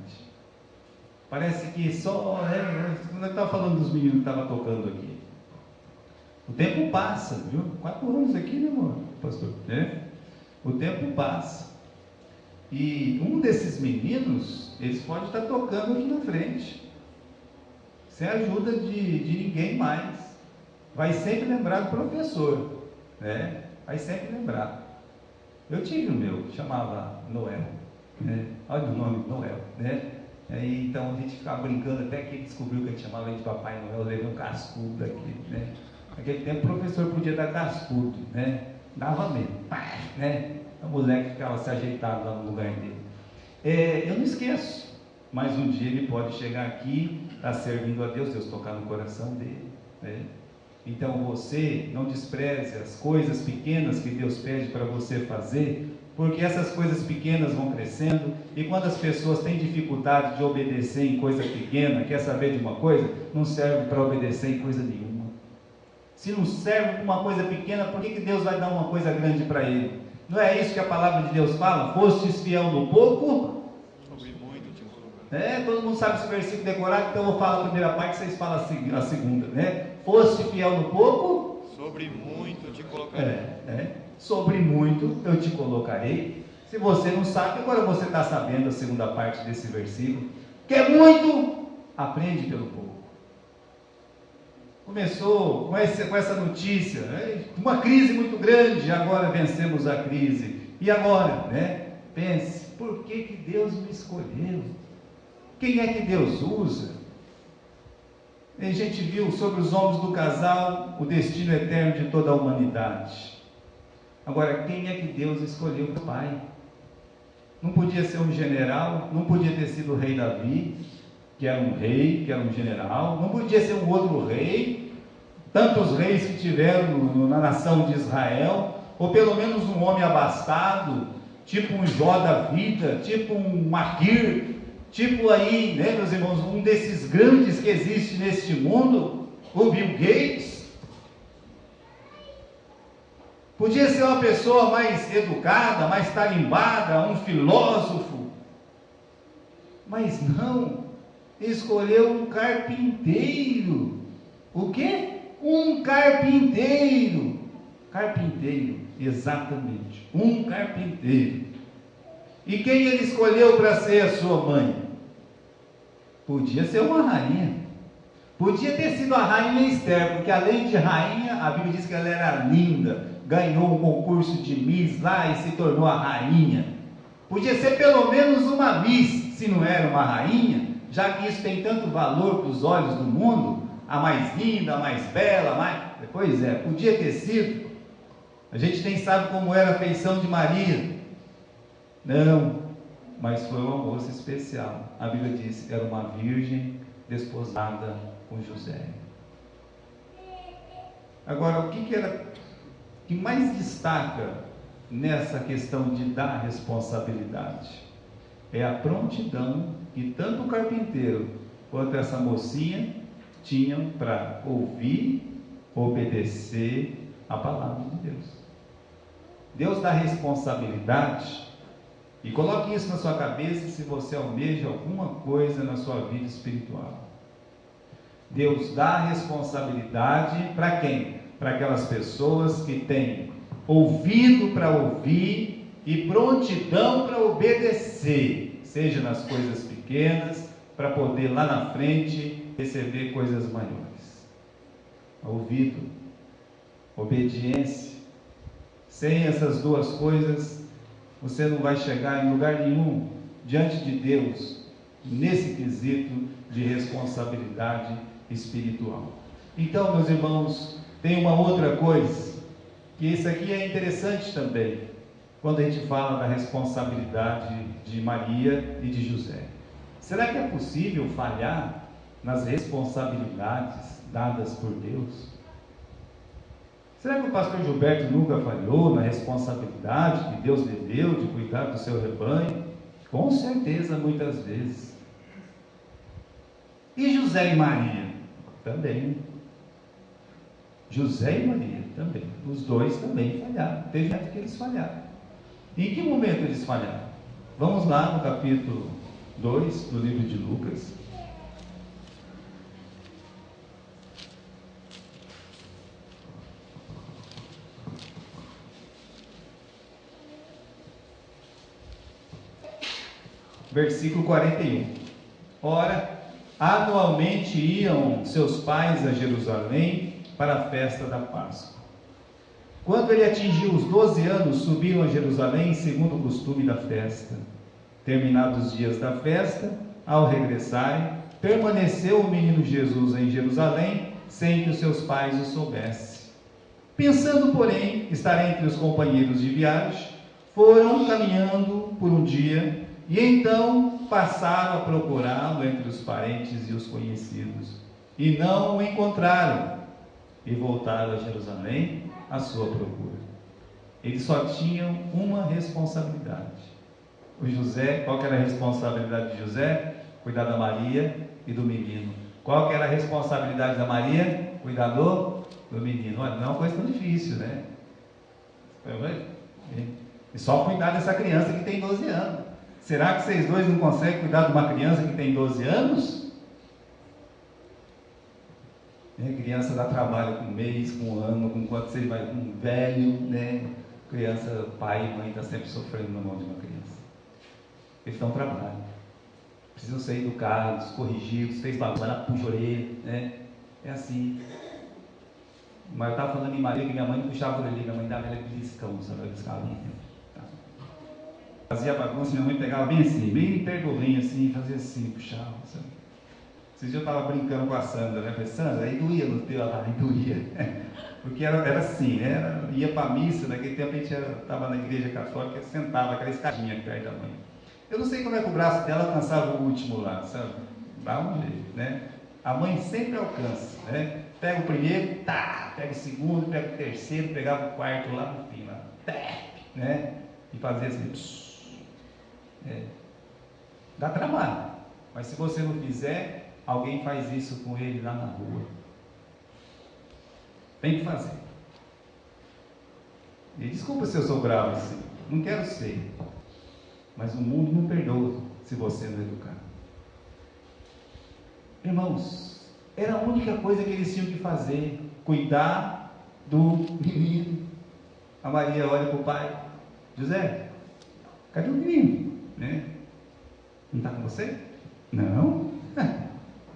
S2: Parece que só, quando eu estava falando dos meninos que estavam tocando aqui, o tempo passa, viu? 4 anos aqui, né, amor, pastor? O tempo passa. E um desses meninos, eles podem estar tocando aqui na frente, sem a ajuda de ninguém mais. Vai sempre lembrar do professor, né? Vai sempre lembrar. Eu tive o meu, chamava Noel, né? Olha o nome, Noel, né? Aí, então a gente ficava brincando até que ele descobriu que a gente chamava ele de Papai Noel. Eu levei um cascudo daqui, né? Naquele tempo o professor podia dar cascudo, né? Dava mesmo, né? O moleque ficava se ajeitado lá no lugar dele. Eu não esqueço, mas um dia ele pode chegar aqui, estar servindo a Deus, Deus tocar no coração dele, né? Então você não despreze as coisas pequenas que Deus pede para você fazer, porque essas coisas pequenas vão crescendo, e quando as pessoas têm dificuldade de obedecer em coisa pequena, quer saber de uma coisa? Não serve para obedecer em coisa nenhuma. Se não serve para uma coisa pequena, por que Deus vai dar uma coisa grande para ele? Não é isso que a palavra de Deus fala? Fostes fiel no pouco, sobre muito te colocarei. Todo mundo sabe esse versículo decorado, então eu vou falar a primeira parte, vocês falam a segunda, né? Foste fiel no pouco, sobre muito te colocarei. Sobre muito eu te colocarei. Se você não sabe, agora você está sabendo a segunda parte desse versículo. Quer muito? Aprende pelo pouco. Começou com essa notícia, né? Uma crise muito grande, agora vencemos a crise. E agora, né? Pense, por que Deus me escolheu? Quem é que Deus usa? A gente viu sobre os ombros do casal o destino eterno de toda a humanidade. Agora, quem é que Deus escolheu para o pai? Não podia ser um general, não podia ter sido o rei Davi, que era um rei, que era um general, não podia ser um outro rei, tantos reis que tiveram na nação de Israel, ou pelo menos um homem abastado, tipo um Jó da vida, tipo um Maquir, tipo aí, né, meus irmãos, um desses grandes que existe neste mundo, o Bill Gates. Podia ser uma pessoa mais educada, mais tarimbada, um filósofo. Mas não, escolheu um carpinteiro. O quê? Um carpinteiro. Carpinteiro, exatamente. Um carpinteiro. E quem ele escolheu para ser a sua mãe? Podia ser uma rainha. Podia ter sido a rainha Esther, porque além de rainha, a Bíblia diz que ela era linda, ganhou um concurso de Miss lá e se tornou a rainha. Podia ser pelo menos uma Miss, se não era uma rainha, já que isso tem tanto valor para os olhos do mundo, a mais linda, a mais bela, Pois é, podia ter sido. A gente nem sabe como era a feição de Maria. Não, mas foi uma moça especial. A Bíblia diz que era uma virgem desposada com José. Agora, o que mais destaca nessa questão de dar responsabilidade? É a prontidão que tanto o carpinteiro quanto essa mocinha tinham para ouvir, obedecer a palavra de Deus. Deus dá responsabilidade, e coloque isso na sua cabeça se você almeja alguma coisa na sua vida espiritual. Deus dá responsabilidade para quem? Para aquelas pessoas que têm ouvido para ouvir e prontidão para obedecer, seja nas coisas pequenas, para poder lá na frente receber coisas maiores. Ouvido, obediência. Sem essas duas coisas, você não vai chegar em lugar nenhum diante de Deus nesse quesito de responsabilidade espiritual. Então, meus irmãos, tem uma outra coisa, que isso aqui é interessante também, quando a gente fala da responsabilidade de Maria e de José. Será que é possível falhar nas responsabilidades dadas por Deus? Será que o pastor Gilberto nunca falhou na responsabilidade que Deus lhe deu de cuidar do seu rebanho? Com certeza, muitas vezes. E José e Maria? Também. José e Maria também. Os dois também falharam. Teve momento que eles falharam. E em que momento eles falharam? Vamos lá no capítulo 2 do livro de Lucas. Versículo 41. Ora, anualmente iam seus pais a Jerusalém para a festa da Páscoa. Quando ele atingiu os 12 anos, subiram a Jerusalém segundo o costume da festa. Terminados os dias da festa, ao regressarem, permaneceu o menino Jesus em Jerusalém, sem que os seus pais o soubessem. Pensando, porém, estar entre os companheiros de viagem, foram caminhando por um dia, e então passaram a procurá-lo entre os parentes e os conhecidos, e não o encontraram, e voltaram a Jerusalém à sua procura. Eles só tinham uma responsabilidade. O José, qual que era a responsabilidade de José? Cuidar da Maria e do menino. Qual que era a responsabilidade da Maria? Cuidar do menino. Olha, não é uma coisa tão difícil, né? E só cuidar dessa criança que tem 12 anos. Será que vocês dois não conseguem cuidar de uma criança que tem 12 anos? Criança dá trabalho com um mês, com um ano, com quanto você vai, com um velho, né? Criança, pai e mãe está sempre sofrendo na mão de uma criança. Eles dão trabalho. Precisam ser educados, corrigidos, fez bagunça, puxa a orelha, né? É assim. Mas eu estava falando em Maria, que minha mãe não puxava a orelha, minha mãe dava ela beliscão, sabe? Beliscava bem. Fazia bagunça, minha mãe pegava bem assim, bem pergolinho assim, fazia assim, puxava, sabe? Esses dias eu estava brincando com a Sandra, né? Falei, Sandra, aí doía no teu lá, aí doía. Porque era assim, né? Ia para a missa, naquele tempo a gente estava na igreja católica, sentava aquela escadinha perto da mãe. Eu não sei como é que o braço dela alcançava o último lá, sabe? Dá um jeito, né? A mãe sempre alcança, né? Pega o primeiro, tá, pega o segundo, pega o terceiro, pegava o quarto lá no fim, lá, né? E fazia assim, dá trabalho, mas se você não fizer, alguém faz isso com ele lá na rua. Tem que fazer. E desculpa se eu sou bravo assim, não quero ser. Mas o mundo não perdoa se você não educar. Irmãos, era a única coisa que eles tinham que fazer, cuidar do menino. A Maria olha para o pai: José, cadê o menino? Né? Não está com você? Não.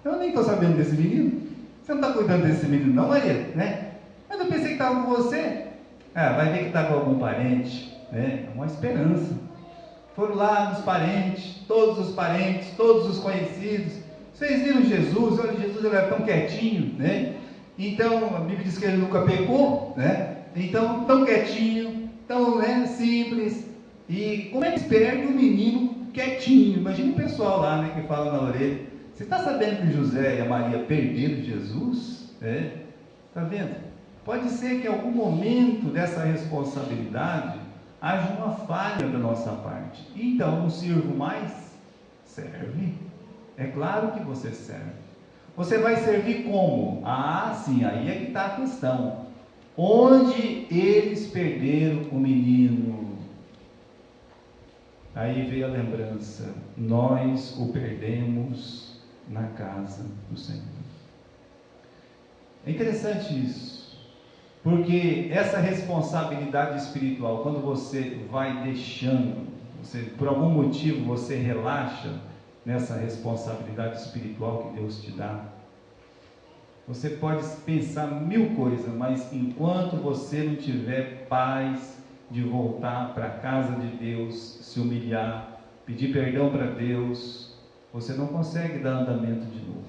S2: Eu nem estou sabendo desse menino. Você não está cuidando desse menino não, Maria? Né? Mas eu pensei que estava com você. Vai ver que está com algum parente. Né? É uma esperança. Foram lá nos parentes, todos os conhecidos. Vocês viram Jesus? Olha, Jesus ele era tão quietinho, né? Então, a Bíblia diz que ele nunca pecou, né? Então, tão quietinho, tão, né, simples. E como é que perde um menino quietinho? Imagina o pessoal lá, né, que fala na orelha: você está sabendo que José e a Maria perderam Jesus? Está vendo? Pode ser que em algum momento dessa responsabilidade haja uma falha da nossa parte. Então, não sirvo mais? Serve. É claro que você serve. Você vai servir como? Sim, aí é que está a questão. Onde eles perderam o menino? Aí veio a lembrança: nós o perdemos na casa do Senhor. É interessante isso, porque essa responsabilidade espiritual, quando você vai deixando, por algum motivo você relaxa nessa responsabilidade espiritual que Deus te dá, você pode pensar mil coisas, mas enquanto você não tiver paz de voltar para a casa de Deus, se humilhar, pedir perdão para Deus, você não consegue dar andamento de novo.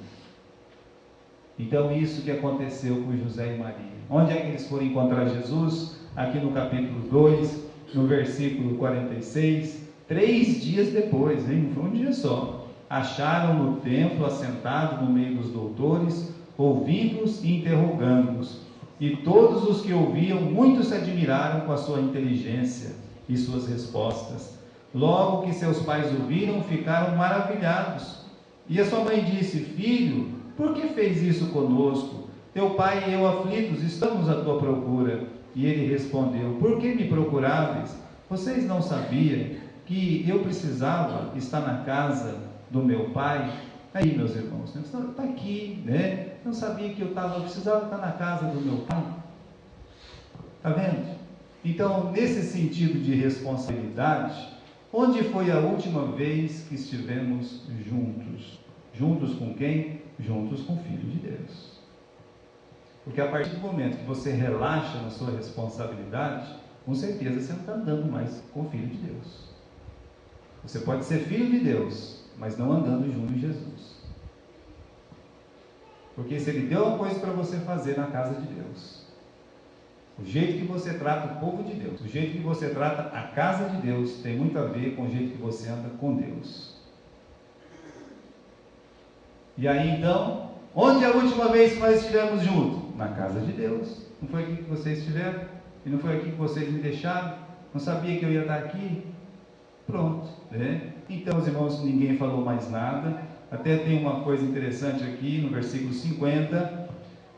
S2: Então, isso que aconteceu com José e Maria. Onde é que eles foram encontrar Jesus? Aqui no capítulo 2, no versículo 46, 3 dias depois, hein? Não foi um dia só. Acharam no templo, assentado no meio dos doutores, ouvindo-os e interrogando-os. E todos os que ouviam, muitos se admiraram com a sua inteligência e suas respostas. Logo que seus pais o viram, ficaram maravilhados. E a sua mãe disse: filho, por que fez isso conosco? Teu pai e eu aflitos estamos à tua procura. E ele respondeu: por que me procuráveis? Vocês não sabiam que eu precisava estar na casa do meu pai? Aí, meus irmãos, está aqui, né? Não sabia que eu precisava estar na casa do meu pai. Está vendo? Então, nesse sentido de responsabilidade, onde foi a última vez que estivemos juntos? Juntos com quem? Juntos com o Filho de Deus. Porque a partir do momento que você relaxa na sua responsabilidade, com certeza você não está andando mais com o Filho de Deus. Você pode ser filho de Deus, mas não andando junto em Jesus. Porque se Ele deu uma coisa para você fazer na casa de Deus, o jeito que você trata o povo de Deus, o jeito que você trata a casa de Deus, tem muito a ver com o jeito que você anda com Deus. E aí então, onde a última vez que nós estivemos juntos? Na casa de Deus. Não foi aqui que vocês estiveram? E não foi aqui que vocês me deixaram? Não sabia que eu ia estar aqui? Pronto, né? Então, os irmãos, ninguém falou mais nada. Até tem uma coisa interessante aqui no versículo 50.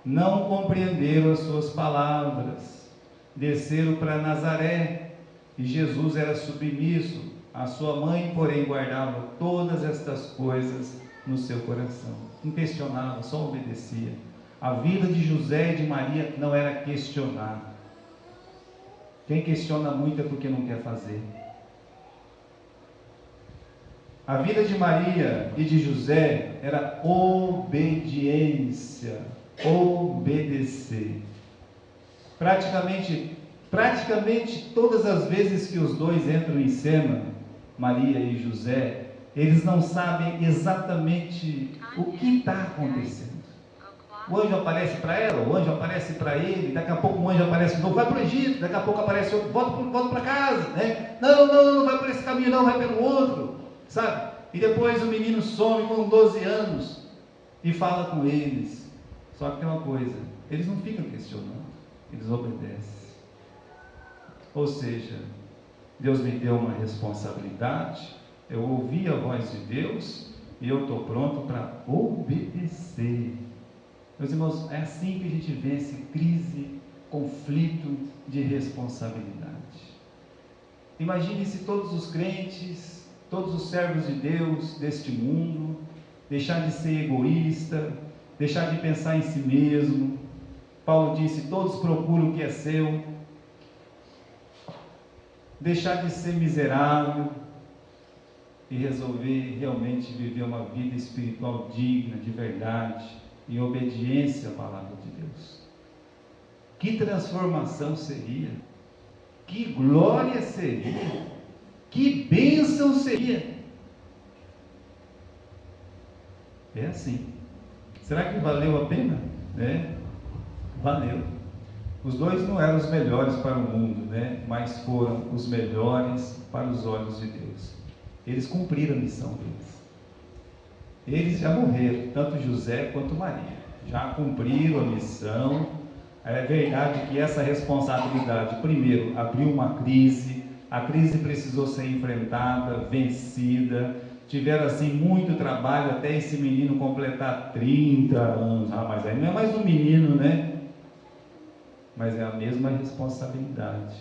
S2: Não compreenderam as suas palavras. Desceram para Nazaré, e Jesus era submisso. A sua mãe, porém, guardava todas estas coisas no seu coração. Não questionava, só obedecia. A vida de José e de Maria não era questionar. Quem questiona muito é porque não quer fazer. A vida de Maria e de José era obediência, obedecer. Praticamente todas as vezes que os dois entram em cena, Maria e José, eles não sabem exatamente o que está acontecendo. O anjo aparece para ela, o anjo aparece para ele, daqui a pouco o anjo aparece de novo, vai para o Egito, daqui a pouco aparece outro, volta para casa, né? Não vai por esse caminho não, vai pelo outro, sabe? E depois o menino some com 12 anos e fala com eles. Só que tem uma coisa, eles não ficam questionando, eles obedecem. Ou seja, Deus me deu uma responsabilidade, eu ouvi a voz de Deus e eu estou pronto para obedecer. Meus irmãos, é assim que a gente vence crise conflito de responsabilidade. Imagine se todos os crentes, todos os servos de Deus deste mundo, deixar de ser egoísta, deixar de pensar em si mesmo. Paulo disse, todos procuram o que é seu, deixar de ser miserável e resolver realmente viver uma vida espiritual digna, de verdade, em obediência à palavra de Deus. Que transformação seria! Que glória seria! Que bênção seria! É assim. Será que valeu a pena? Valeu. Os dois não eram os melhores para o mundo, mas foram os melhores para os olhos de Deus. Eles cumpriram a missão deles. Eles já morreram, tanto José quanto Maria. Já cumpriram a missão. É verdade que essa responsabilidade, primeiro, abriu uma crise. A crise precisou ser enfrentada, vencida. Tiveram assim muito trabalho até esse menino completar 30 anos. Mas aí não é mais um menino, Mas é a mesma responsabilidade.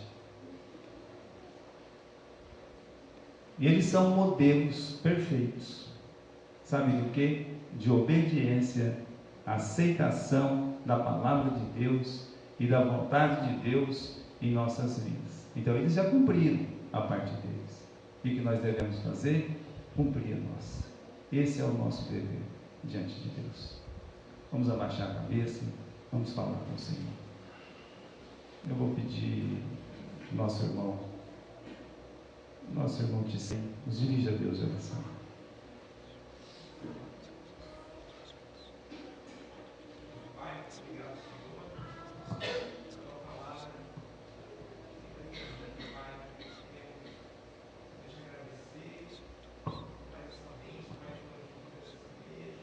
S2: E eles são modelos perfeitos. Sabe do quê? De obediência, aceitação da palavra de Deus e da vontade de Deus em nossas vidas. Então eles já cumpriram a parte deles. E o que nós devemos fazer? Cumprir a nossa. Esse é o nosso dever diante de Deus. Vamos abaixar a cabeça, vamos falar com o Senhor. Eu vou pedir nosso irmão Tissem, nos dirija a Deus em oração.
S1: Pai, obrigado, Senhor, pela palavra, Pai, deixa eu agradecer, mais essa bênção, mais uma ajuda dessa igreja,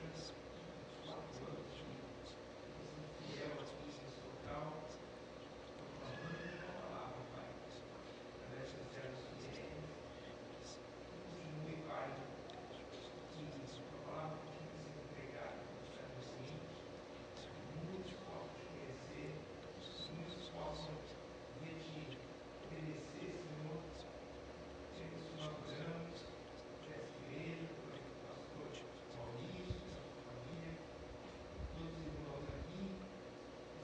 S1: 4 anos, fiel aqui nesse local, proclamando a palavra, Pai, através das servas fiéis, continue, Pai, que a palavra continue sendo pregada pelos servos cientes, muitos possam te conhecer, muitos possam ver te obedecer, Senhor, sempre os inauguramos dessa igreja, pelo pastor Maurício, pela sua família, todos os irmãos aqui,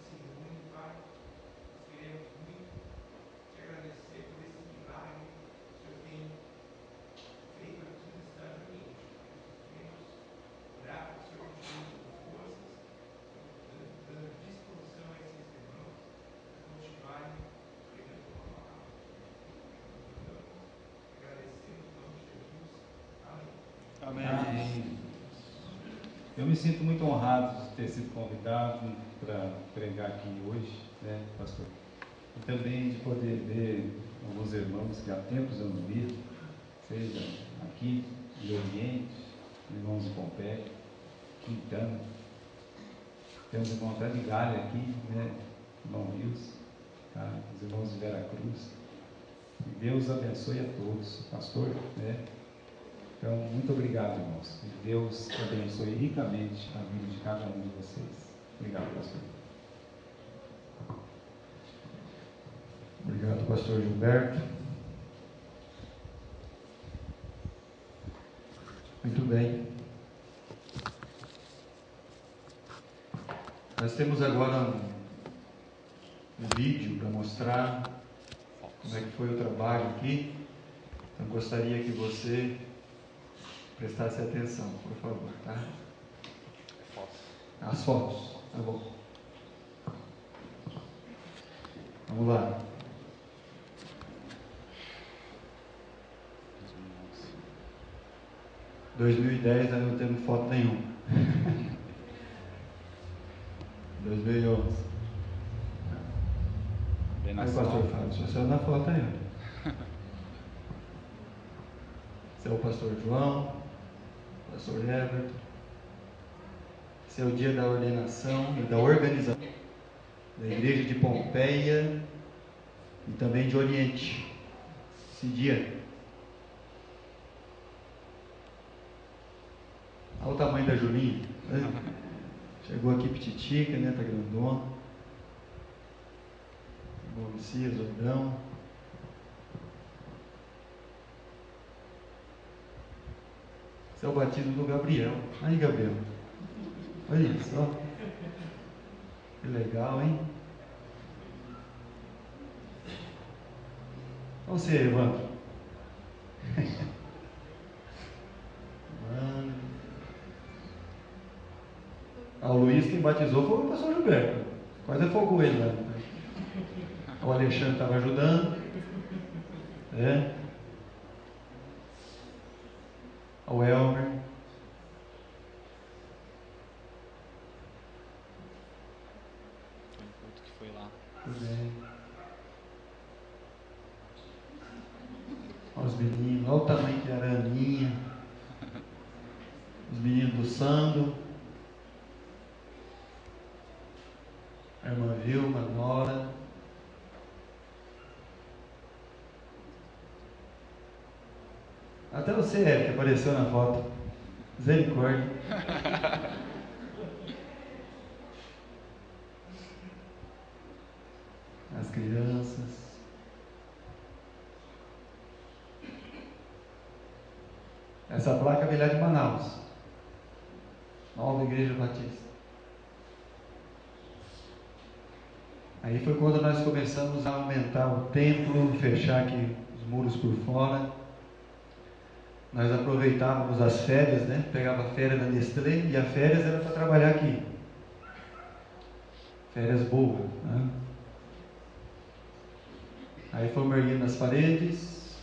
S1: se reúnem, Pai, nós queremos muito te agradecer por esse milagre que o Senhor tem feito aqui nesta ambiente. Queremos orar para que o Senhor continue dando forças, dando disposição a esses irmãos para continuarem pregando a palavra. Agradecemos em nome de Jesus. Amém.
S2: Amém. Eu me sinto muito honrado de ter sido convidado para pregar aqui hoje, pastor? E também de poder ver alguns irmãos que há tempos eu não via, seja aqui do Oriente, irmãos de Pompeia, Quintana. Temos o irmão até de Galha aqui, irmão Wilson, tá? Os irmãos de Veracruz. E Deus abençoe a todos, pastor, Então, muito obrigado, irmãos. E Deus abençoe ricamente a vida de cada um de vocês. Obrigado, pastor.
S1: Obrigado, pastor Gilberto. Muito bem. Nós temos agora um vídeo para mostrar como é que foi o trabalho aqui. Então gostaria que você prestasse atenção, por favor, tá? As fotos, tá bom. Vamos lá. Em 2010 nós não temos foto nenhuma. 2011. Aí o pastor fala, só saiu na foto aí. Esse é o pastor João, pastor Everton. Esse é o dia da ordenação e da organização da igreja de Pompeia e também de Oriente. Esse dia. Olha o tamanho da Julinha. Chegou aqui pititica, tá grandona.
S3: Bom Messias, Odrão. Esse é o batismo do Gabriel. Aí, Gabriel. Olha só. Que legal, hein? Você, Evandro. Mano. O Luiz quem batizou foi o pastor Gilberto. Quase afogou ele lá. O Alexandre estava ajudando. O Elmer.
S4: Tem um culto que foi lá.
S3: Tudo bem. Olha os meninos, olha o tamanho que era a Aninha. Os meninos do Sando. A irmã Vilma, a Nora. Até você, Eric, que apareceu na foto. Misericórdia. As crianças. Essa placa veio lá de Manaus. Nova Igreja Batista. Aí foi quando nós começamos a aumentar o templo, fechar aqui os muros por fora. Nós aproveitávamos as férias, né? Pegava a férias da Nestlé e a férias era para trabalhar aqui. Férias boas, né? Aí fomos erguendo as paredes,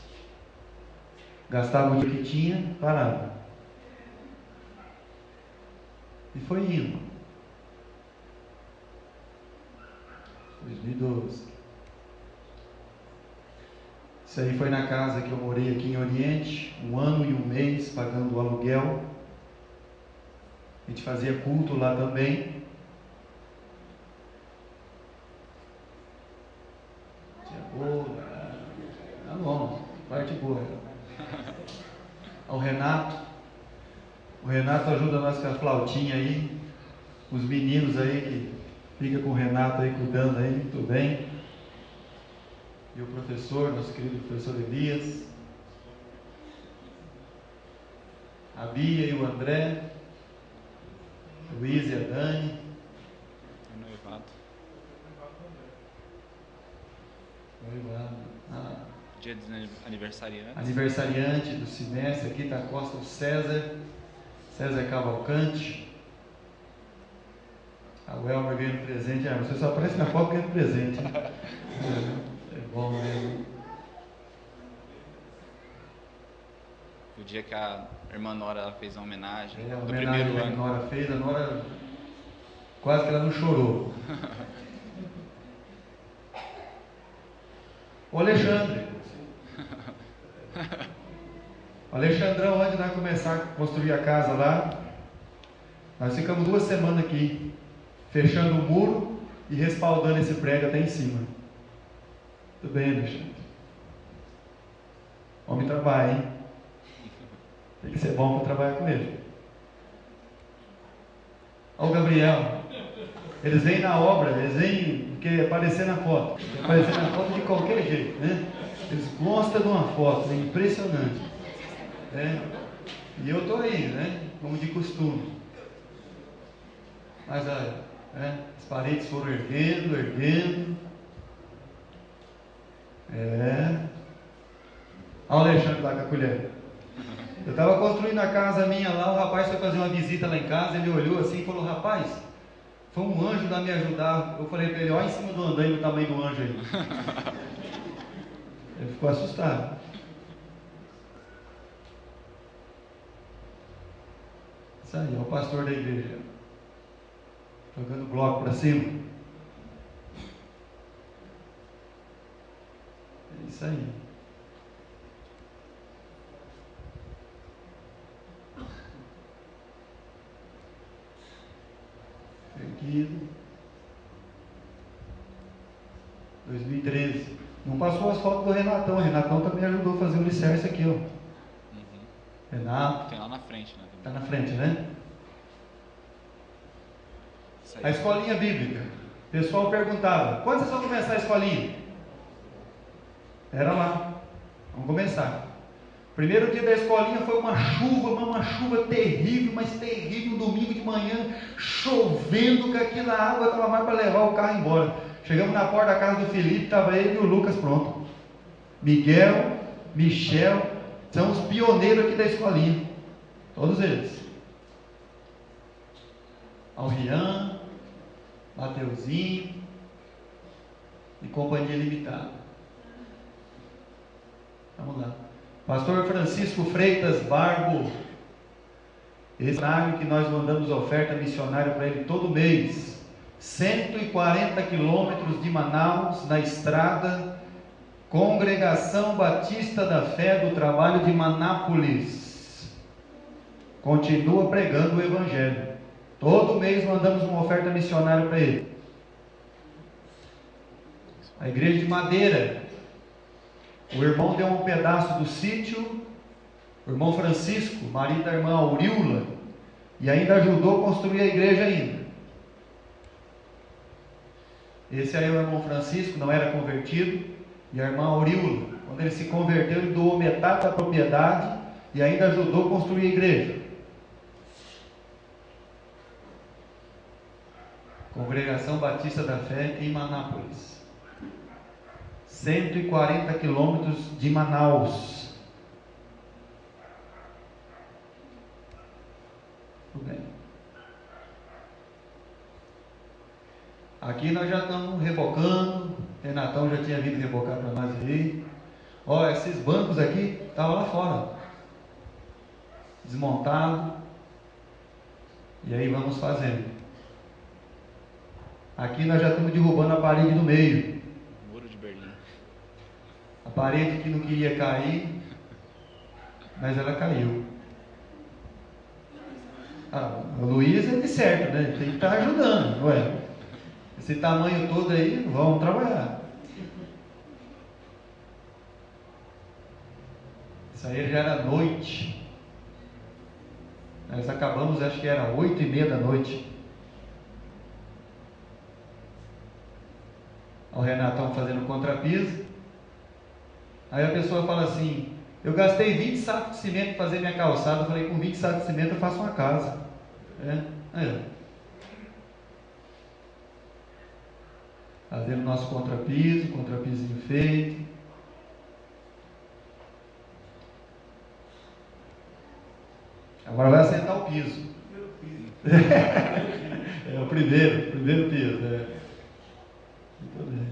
S3: gastava o que tinha, parava. E foi indo. 2012. Isso aí foi na casa que eu morei aqui em Oriente, 1 ano e 1 mês, pagando o aluguel. A gente fazia culto lá também. Tinha boa. Tá bom, parte boa. O Renato ajuda nós com a flautinha aí. Os meninos aí que ficam com o Renato aí cuidando aí, muito bem. E o professor, nosso querido professor Elias. A Bia e o André. O Luiz e a Dani.
S4: O noivado. Dia dos aniversariantes.
S3: Aniversariante do semestre, aqui está a Costa o César Cavalcante. A Welmer ganhando presente. Você só aparece na foto ganhando presente. É bom mesmo.
S4: O dia que a irmã Nora fez uma homenagem
S3: A
S4: do
S3: homenagem
S4: primeiro
S3: que a
S4: ano.
S3: Nora fez, a Nora quase que ela não chorou. O Alexandre. O Alexandrão, antes de nós começar a construir a casa lá, nós ficamos 2 semanas aqui, fechando o muro e respaldando esse prédio até em cima. Tudo bem, Alexandre? Homem trabalha, hein? Tem que ser bom para trabalhar com ele. Olha o Gabriel. Eles vêm na obra, eles vêm porque aparecer na foto. Aparecer na foto de qualquer jeito, né? Eles gostam de uma foto, é impressionante. E eu estou aí, né? Como de costume. Mas as paredes foram erguendo. Olha o Alexandre lá com a colher. Eu estava construindo a casa minha lá, o rapaz foi fazer uma visita lá em casa, ele olhou assim e falou: rapaz, foi um anjo lá me ajudar. Eu falei para ele: olha em cima do andaime o tamanho do anjo aí. Ele ficou assustado. Isso aí, é o pastor da igreja. Jogando bloco para cima. É isso aí. Erguido. 2013. Não passou as fotos do Renatão. O Renatão também ajudou a fazer o alicerce aqui, ó. Renato.
S4: Tem lá na frente, né?
S3: Está na frente, né? A escolinha bíblica. O pessoal perguntava: quando vocês vão começar a escolinha? Era lá. Vamos começar. Primeiro dia da escolinha foi uma chuva terrível, mas terrível, um domingo de manhã, chovendo, que aquela água estava mais para levar o carro embora. Chegamos na porta da casa do Felipe, estava ele e o Lucas pronto. Miguel, Michel, são os pioneiros aqui da escolinha. Todos eles. Alrian, Mateuzinho e Companhia Limitada. Vamos lá. Pastor Francisco Freitas Barbo, esse horário que nós mandamos oferta missionária para ele todo mês, 140 quilômetros de Manaus, na estrada, Congregação Batista da Fé do Trabalho de Manápolis, continua pregando o Evangelho, todo mês mandamos uma oferta missionária para ele. A igreja de Madeira, o irmão deu um pedaço do sítio, o irmão Francisco, marido da irmã Auríola, e ainda ajudou a construir a igreja ainda. Esse aí é o irmão Francisco, não era convertido, e a irmã Auríola, quando ele se converteu, ele doou metade da propriedade e ainda ajudou a construir a igreja. Congregação Batista da Fé em Manápolis. 140 quilômetros de Manaus. Tudo bem. Aqui nós já estamos rebocando. Renatão já tinha vindo rebocar para nós aí. Ó, esses bancos aqui estavam lá fora, desmontado. E aí vamos fazendo. Aqui nós já estamos derrubando a parede do meio.
S4: Muro de Berlim.
S3: A parede que não queria cair, mas ela caiu. A Luísa é de certo, né? Tem que estar ajudando, não é? Esse tamanho todo aí, vamos trabalhar. Isso aí já era noite. Nós acabamos, acho que era 8:30 da noite. O Renatão fazendo contrapiso. Aí a pessoa fala assim: eu gastei 20 sacos de cimento para fazer minha calçada. Eu falei: com 20 sacos de cimento eu faço uma casa. Fazendo nosso contrapisozinho feito. Agora vai assentar o piso. É o primeiro piso. Muito bem.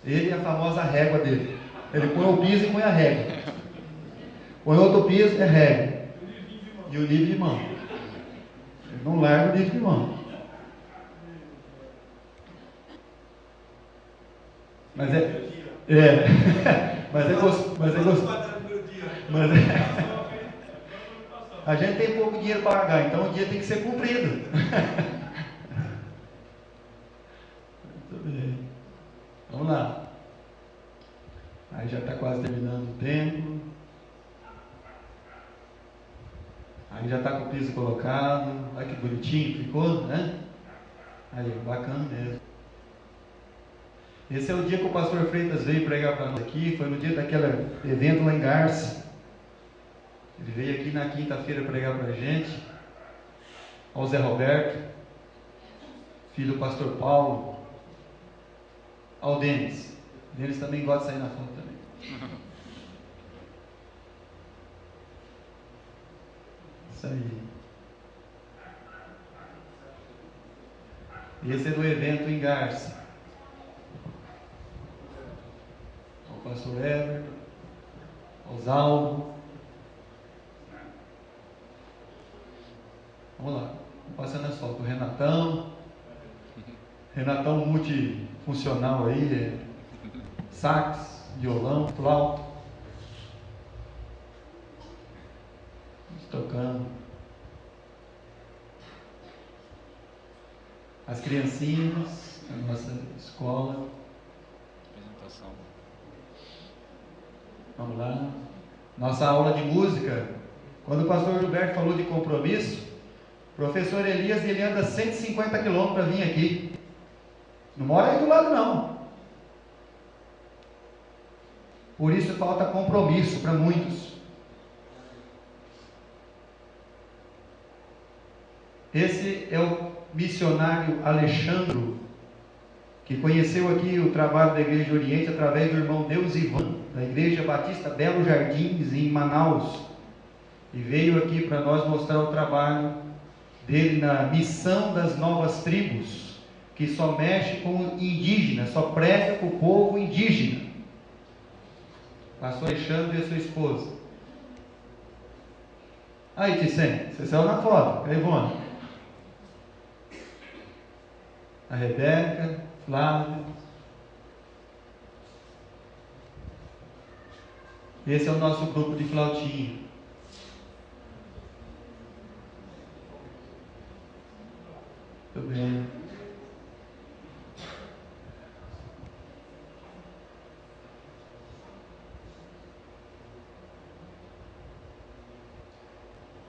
S3: Ele é a famosa régua dele. Ele põe o piso e põe a régua. Põe outro piso, é régua. E o livro de mão. Ele não larga o livro de mão. Mas a gente tem pouco dinheiro para pagar, então o dia tem que ser cumprido. Muito bem. Vamos lá. Aí já está quase terminando o tempo. Aí já está com o piso colocado. Olha que bonitinho ficou, né? Aí, bacana mesmo. Esse é o dia que o pastor Freitas veio pregar para nós aqui. Foi no dia daquele evento lá em Garça. Ele veio aqui na quinta-feira pregar para a gente. Ao Zé Roberto, filho do pastor Paulo. Ao Denis. O Denis também gosta de sair na foto também. Isso aí. Esse é do evento em Garça. Ao pastor Everton, ao Zalvo. Vamos lá, passando as fotos. O Renatão multifuncional aí, sax, violão, flauta. Tocando. As criancinhas, a nossa escola.
S4: Apresentação.
S3: Vamos lá. Nossa aula de música. Quando o pastor Gilberto falou de compromisso, Professor Elias, ele anda 150 quilômetros para vir aqui. Não mora aí do lado, não. Por isso falta compromisso para muitos. Esse é o missionário Alexandro, que conheceu aqui o trabalho da Igreja Oriente através do irmão Deus Ivan, da Igreja Batista Belo Jardins, em Manaus, e veio aqui para nós mostrar o trabalho dele na missão das novas tribos, que só mexe com indígenas, só prega para o povo indígena. Pastor Alexandre e a sua esposa. Aí, Ticem, você saiu na foto, a Ivone, a Rebeca, Flávia. Esse é o nosso grupo de flautinha. Muito bem.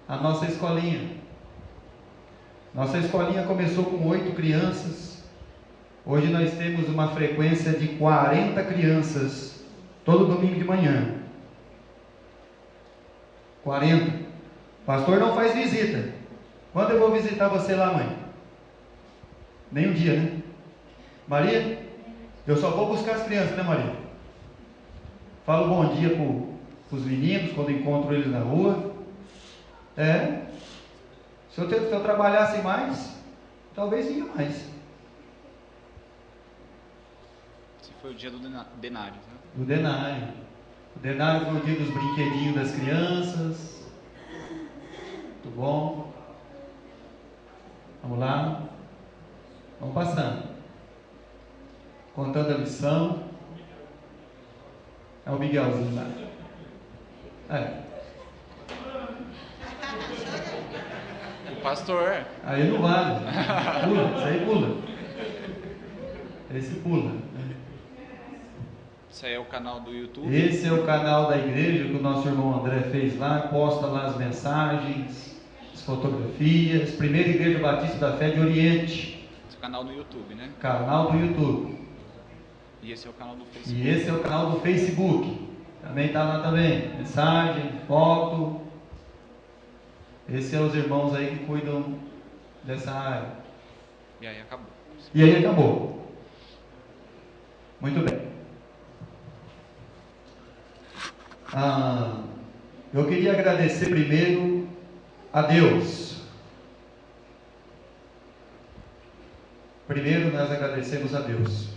S3: A nossa escolinha. Nossa escolinha começou com 8 crianças. Hoje nós temos uma frequência de 40 crianças todo domingo de manhã. 40. O pastor não faz visita. Quando eu vou visitar você lá, mãe? Nem um dia, né? Maria? Eu só vou buscar as crianças, né, Maria? Falo bom dia para os meninos quando encontro eles na rua. Se eu trabalhasse mais, talvez ia mais.
S4: Esse foi o dia do denário, né?
S3: Do denário. O denário foi o dia dos brinquedinhos das crianças. Muito bom. Vamos lá. Vamos passando. Contando a lição. É o Miguelzinho lá.
S4: O pastor.
S3: Aí não vale. Pula, isso aí pula. Esse pula.
S4: Isso aí é o canal do YouTube.
S3: Esse é o canal da igreja que o nosso irmão André fez lá. Posta lá as mensagens, as fotografias. Primeira Igreja Batista da Fé de Oriente.
S4: Esse canal no YouTube, né?
S3: Canal do YouTube.
S4: E esse é o canal do Facebook.
S3: E esse é o canal do Facebook. Também está lá também. Mensagem, foto. Esses são os irmãos aí que cuidam dessa área.
S4: E aí acabou.
S3: E aí acabou. Muito bem. Eu queria agradecer primeiro a Deus. Primeiro nós agradecemos a Deus.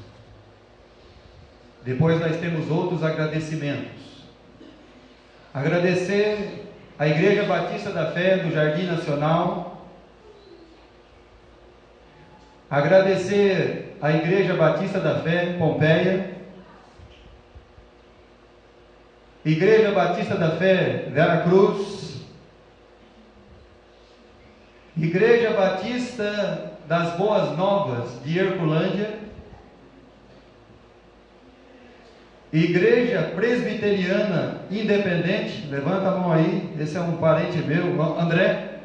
S3: Depois nós temos outros agradecimentos. Agradecer a Igreja Batista da Fé do Jardim Nacional. Agradecer a Igreja Batista da Fé Pompeia. Igreja Batista da Fé Veracruz. Igreja Batista das Boas Novas de Herculândia. Igreja Presbiteriana Independente, levanta a mão aí, esse é um parente meu, André.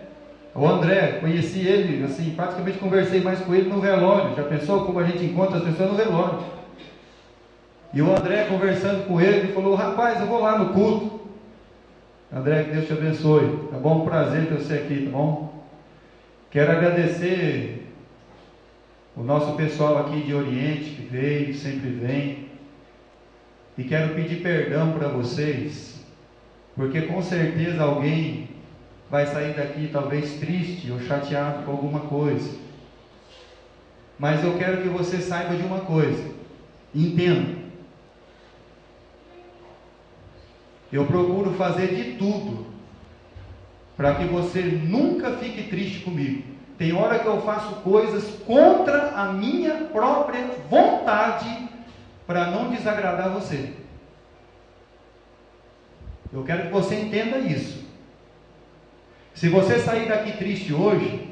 S3: O André, conheci ele, assim, praticamente conversei mais com ele no velório. Já pensou como a gente encontra as pessoas no velório? E o André conversando com ele, falou: rapaz, eu vou lá no culto. André, que Deus te abençoe, tá bom? Um prazer ter você aqui, tá bom? Quero agradecer o nosso pessoal aqui de Oriente, que veio, sempre vem. E quero pedir perdão para vocês, porque com certeza alguém vai sair daqui talvez triste ou chateado com alguma coisa. Mas eu quero que você saiba de uma coisa, entenda. Eu procuro fazer de tudo para que você nunca fique triste comigo. Tem hora que eu faço coisas contra a minha própria vontade para não desagradar você. Eu quero que você entenda isso. Se você sair daqui triste hoje,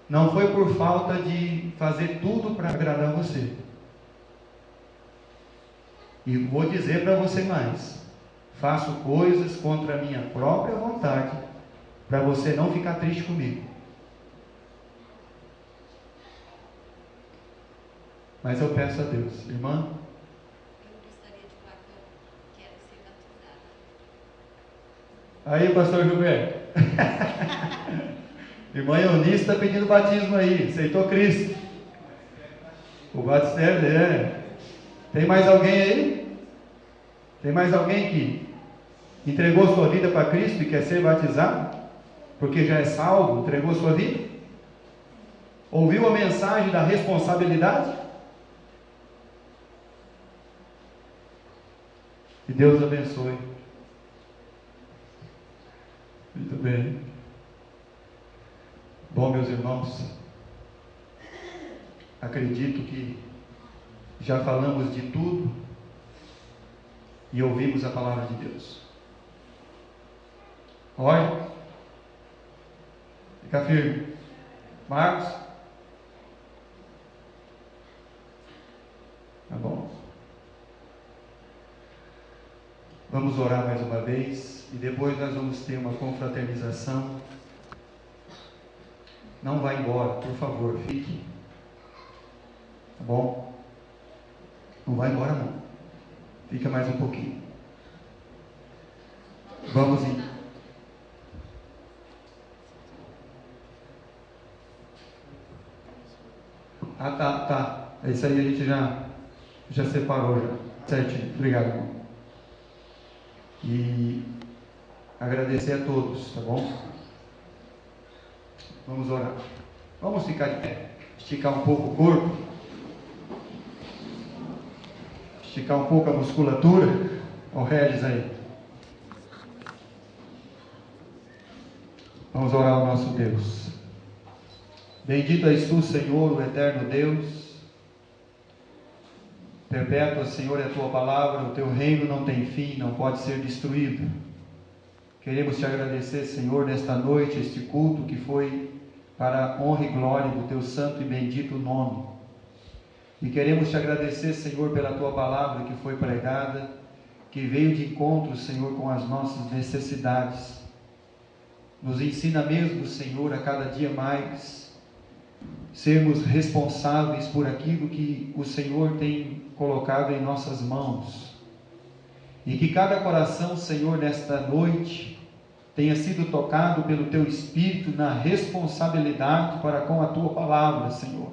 S3: não foi por falta de fazer tudo para agradar você. E vou dizer para você mais: faço coisas contra a minha própria vontade para você não ficar triste comigo. Mas eu peço a Deus, irmã.
S5: Eu gostaria de falar que eu quero ser batizada.
S3: Aí, pastor Gilberto. Irmã Eunice está pedindo batismo aí, aceitou Cristo. O batistério, Tem mais alguém aí? Tem mais alguém que entregou sua vida para Cristo e quer ser batizado? Porque já é salvo, entregou sua vida? Ouviu a mensagem da responsabilidade? Que Deus abençoe. Muito bem. Bom, meus irmãos, acredito que já falamos de tudo e ouvimos a palavra de Deus. Olha, fica firme. Marcos? Tá bom. Vamos orar mais uma vez e depois nós vamos ter uma confraternização. Não vá embora, por favor, fique. Tá bom? Não vai embora não. Fica mais um pouquinho. Vamos em... tá. Isso aí a gente já separou já. Certinho. Obrigado, irmão. E agradecer a todos, tá bom? Vamos orar. Vamos ficar de pé. Esticar um pouco o corpo. Esticar um pouco a musculatura. Ó, Regis aí. Vamos orar ao nosso Deus. Bendito és tu, Senhor, o eterno Deus. Perpétua, Senhor, é a tua palavra. O teu reino não tem fim, não pode ser destruído. Queremos te agradecer, Senhor, nesta noite, este culto que foi para a honra e glória do teu santo e bendito nome. E queremos te agradecer, Senhor, pela tua palavra que foi pregada, que veio de encontro, Senhor, com as nossas necessidades. Nos ensina mesmo, Senhor, a cada dia mais sermos responsáveis por aquilo que o Senhor tem colocado em nossas mãos. E que cada coração, Senhor, nesta noite tenha sido tocado pelo teu Espírito na responsabilidade para com a tua palavra, Senhor,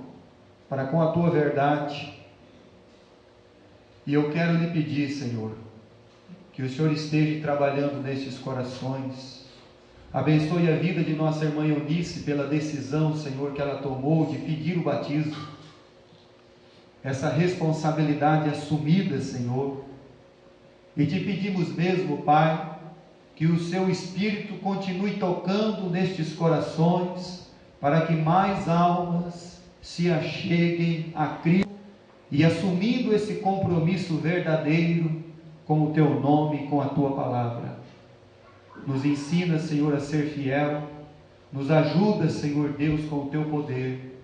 S3: para com a tua verdade. E eu quero lhe pedir, Senhor, que o Senhor esteja trabalhando nestes corações. Abençoe a vida de nossa irmã Eunice pela decisão, Senhor, que ela tomou de pedir o batismo. Essa responsabilidade assumida, Senhor. E te pedimos mesmo, Pai, que o seu Espírito continue tocando nestes corações, para que mais almas se acheguem a Cristo e assumindo esse compromisso verdadeiro com o teu nome e com a tua palavra. Nos ensina, Senhor, a ser fiel. Nos ajuda, Senhor Deus, com o teu poder.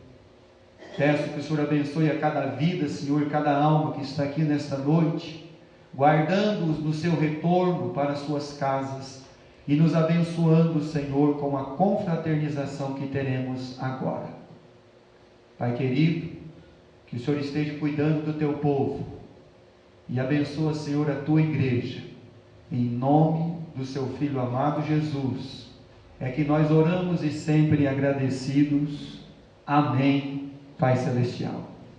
S3: Peço que o Senhor abençoe a cada vida, Senhor, cada alma que está aqui nesta noite, guardando-os no seu retorno para as suas casas e nos abençoando, Senhor, com a confraternização que teremos agora. Pai querido, que o Senhor esteja cuidando do teu povo e abençoa, Senhor, a tua igreja. Em nome do seu Filho amado Jesus, é que nós oramos e sempre agradecidos. Amém, Pai Celestial.